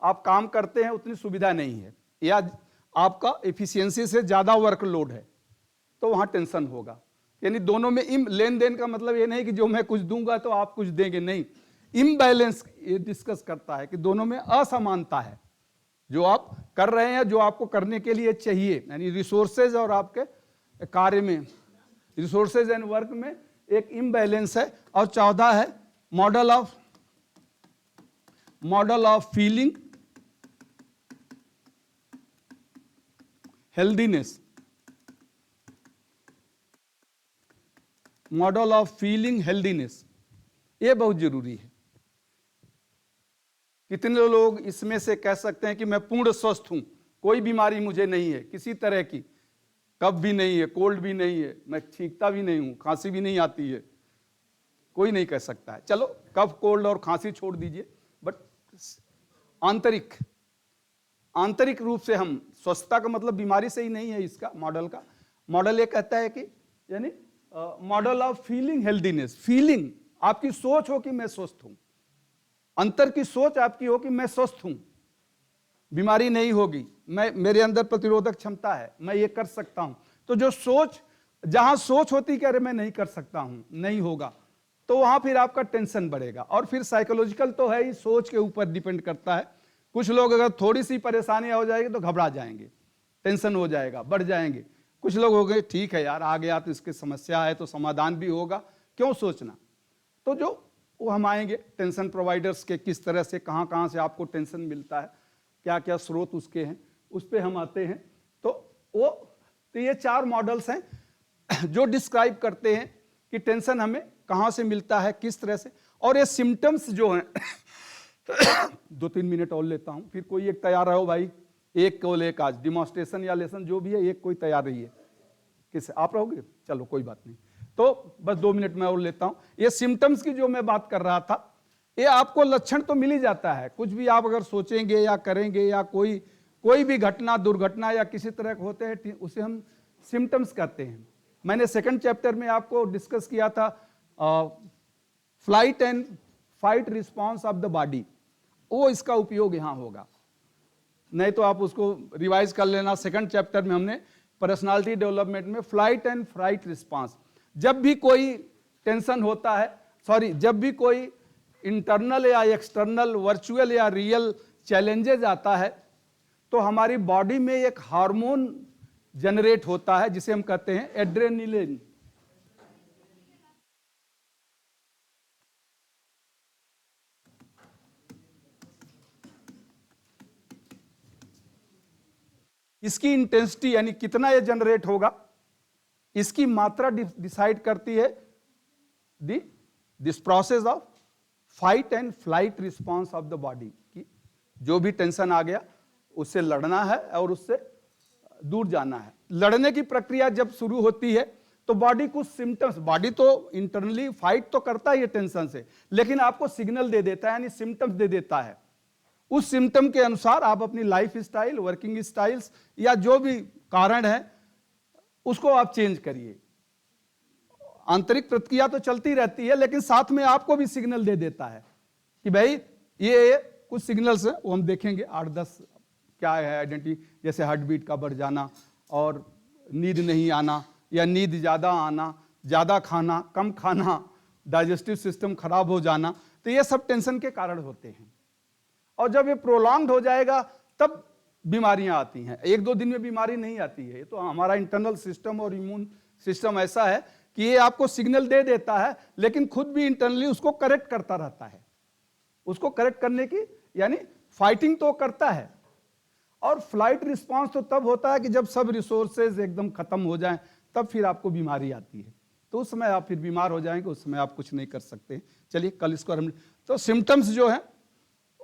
आप काम करते हैं उतनी सुविधा नहीं है, या आपका एफिशिएंसी से ज्यादा वर्कलोड है, तो वहां टेंशन होगा। यानी दोनों में लेन देन का मतलब ये नहीं कि जो मैं कुछ दूंगा तो आप कुछ देंगे, नहीं। इम्बैलेंस ये डिस्कस करता है कि दोनों में असमानता है, जो आप कर रहे हैं, जो आपको करने के लिए चाहिए, यानी रिसोर्सेज और आपके कार्य में, रिसोर्सेज एंड वर्क में एक इम्बैलेंस है। और 14 है model of feeling healthiness, model of feeling healthiness, ये बहुत जरूरी है। कितने लोग इसमें से कह सकते हैं कि मैं पूर्ण स्वस्थ हूं, कोई बीमारी मुझे नहीं है किसी तरह की, कफ भी नहीं है, कोल्ड भी नहीं है, मैं छींकता भी नहीं हूं, खांसी भी नहीं आती है, कोई नहीं कह सकता है। चलो कफ कोल्ड और खांसी छोड़ दीजिए, बट आंतरिक रूप से हम स्वस्थता का मतलब बीमारी से ही नहीं है। इसका मॉडल ये कहता है कि यानी model of feeling healthiness, feeling आपकी सोच हो कि मैं स्वस्थ हूं, अंतर की सोच आपकी हो कि मैं स्वस्थ हूं, बीमारी नहीं होगी, मेरे अंदर प्रतिरोधक क्षमता है, मैं ये कर सकता हूं। तो जो सोच, जहां सोच होती कि अरे मैं नहीं कर सकता हूं, नहीं होगा, तो वहां फिर आपका टेंशन बढ़ेगा। और फिर साइकोलॉजिकल तो है ही, सोच के ऊपर डिपेंड करता है। कुछ लोग अगर थोड़ी सी परेशानी हो जाएगी तो घबरा जाएंगे, टेंशन हो जाएगा, बढ़ जाएंगे। कुछ लोग हो गए ठीक है यार, आ गया तो इसकी समस्या है तो समाधान भी होगा, क्यों सोचना। तो जो वो हम आएंगे टेंशन प्रोवाइडर्स के, किस तरह से कहां कहां से आपको टेंशन मिलता है, क्या क्या स्रोत उसके हैं, उस पर हम आते हैं। तो ये 4 मॉडल्स हैं जो डिस्क्राइब करते हैं कि टेंशन हमें कहां से मिलता है, किस तरह से। और ये सिम्टम्स जो हैं 2-3 मिनट और लेता हूं, फिर कोई एक तैयार रहो भाई, एक को एक आज डिमॉन्स्ट्रेशन या लेसन जो भी है, एक कोई तैयार रही है। किस आप रहोगे? चलो कोई बात नहीं, तो बस 2 मिनट में और लेता हूं। ये सिम्टम्स की जो मैं बात कर रहा था, ये आपको लक्षण तो मिल ही जाता है, कुछ भी आप अगर सोचेंगे या करेंगे या कोई भी घटना, दुर्घटना या किसी तरह के होते हैं, उसे हम सिम्टम्स कहते हैं। मैंने सेकंड चैप्टर में आपको डिस्कस किया था flight and fight response of the body, वो इसका उपयोग यहां होगा, नहीं तो आप उसको रिवाइज कर लेना। सेकंड चैप्टर में हमने पर्सनालिटी डेवलपमेंट में फ्लाइट एंड फ्राइट रिस्पॉन्स, जब भी कोई टेंशन होता है, जब भी कोई इंटरनल या एक्सटर्नल, वर्चुअल या रियल चैलेंजेस आता है, तो हमारी बॉडी में एक हार्मोन जनरेट होता है जिसे हम कहते हैं एड्रेनलिन। इसकी इंटेंसिटी यानी कितना ये जनरेट होगा, इसकी मात्रा डिसाइड करती है this process of fight and flight response of the body. कि जो भी टेंशन आ गया उससे लड़ना है और उससे दूर जाना है। लड़ने की प्रक्रिया जब शुरू होती है तो बॉडी कुछ सिम्टम्स, बॉडी तो इंटरनली फाइट तो करता है ये टेंशन से, लेकिन आपको सिग्नल दे देता है, यानी सिम्टम्स दे देता है। उस सिम्टम के अनुसार आप अपनी लाइफ स्टाइल, वर्किंग स्टाइल्स या जो भी कारण है उसको आप चेंज करिए। आंतरिक प्रतिक्रिया तो चलती रहती है, लेकिन साथ में आपको भी सिग्नल दे देता है कि भाई ये कुछ सिग्नल्स हैं, वो हम देखेंगे 8-10 क्या है आइडेंटिटी, जैसे हार्ट बीट का बढ़ जाना और नींद नहीं आना या नींद ज़्यादा आना, ज़्यादा खाना, कम खाना, डाइजेस्टिव सिस्टम खराब हो जाना, तो ये सब टेंशन के कारण होते हैं। और जब ये प्रोलॉन्ग्ड हो जाएगा तब बीमारियां आती हैं। 1-2 दिन में बीमारी नहीं आती है, तो हमारा इंटरनल सिस्टम और इम्यून सिस्टम ऐसा है कि ये आपको सिग्नल दे देता है, लेकिन खुद भी इंटरनली उसको करेक्ट करता रहता है। उसको करेक्ट करने की यानी फाइटिंग तो करता है। और फ्लाइट रिस्पांस तो तब होता है कि जब सब रिसोर्सेज एकदम खत्म हो जाएं, तब फिर आपको बीमारी आती है, तो उस समय आप फिर बीमार हो जाएंगे, उस समय आप कुछ नहीं कर सकते। चलिए कल इसको हम, तो सिम्टम्स जो है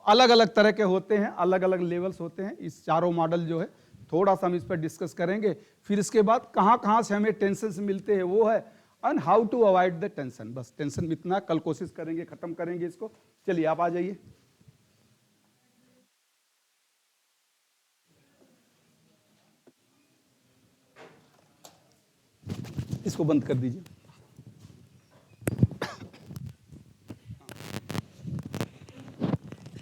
अलग अलग तरह के होते हैं, अलग अलग लेवल्स होते हैं। इस चारों मॉडल जो है थोड़ा सा हम इस पर डिस्कस करेंगे। फिर इसके बाद कहाँ कहाँ से हमें टेंशन मिलते हैं वो है, and how to avoid the tension. बस टेंशन इतना, कल कोशिश करेंगे खत्म करेंगे इसको। चलिए आप आ जाइए। इसको बंद कर दीजिए।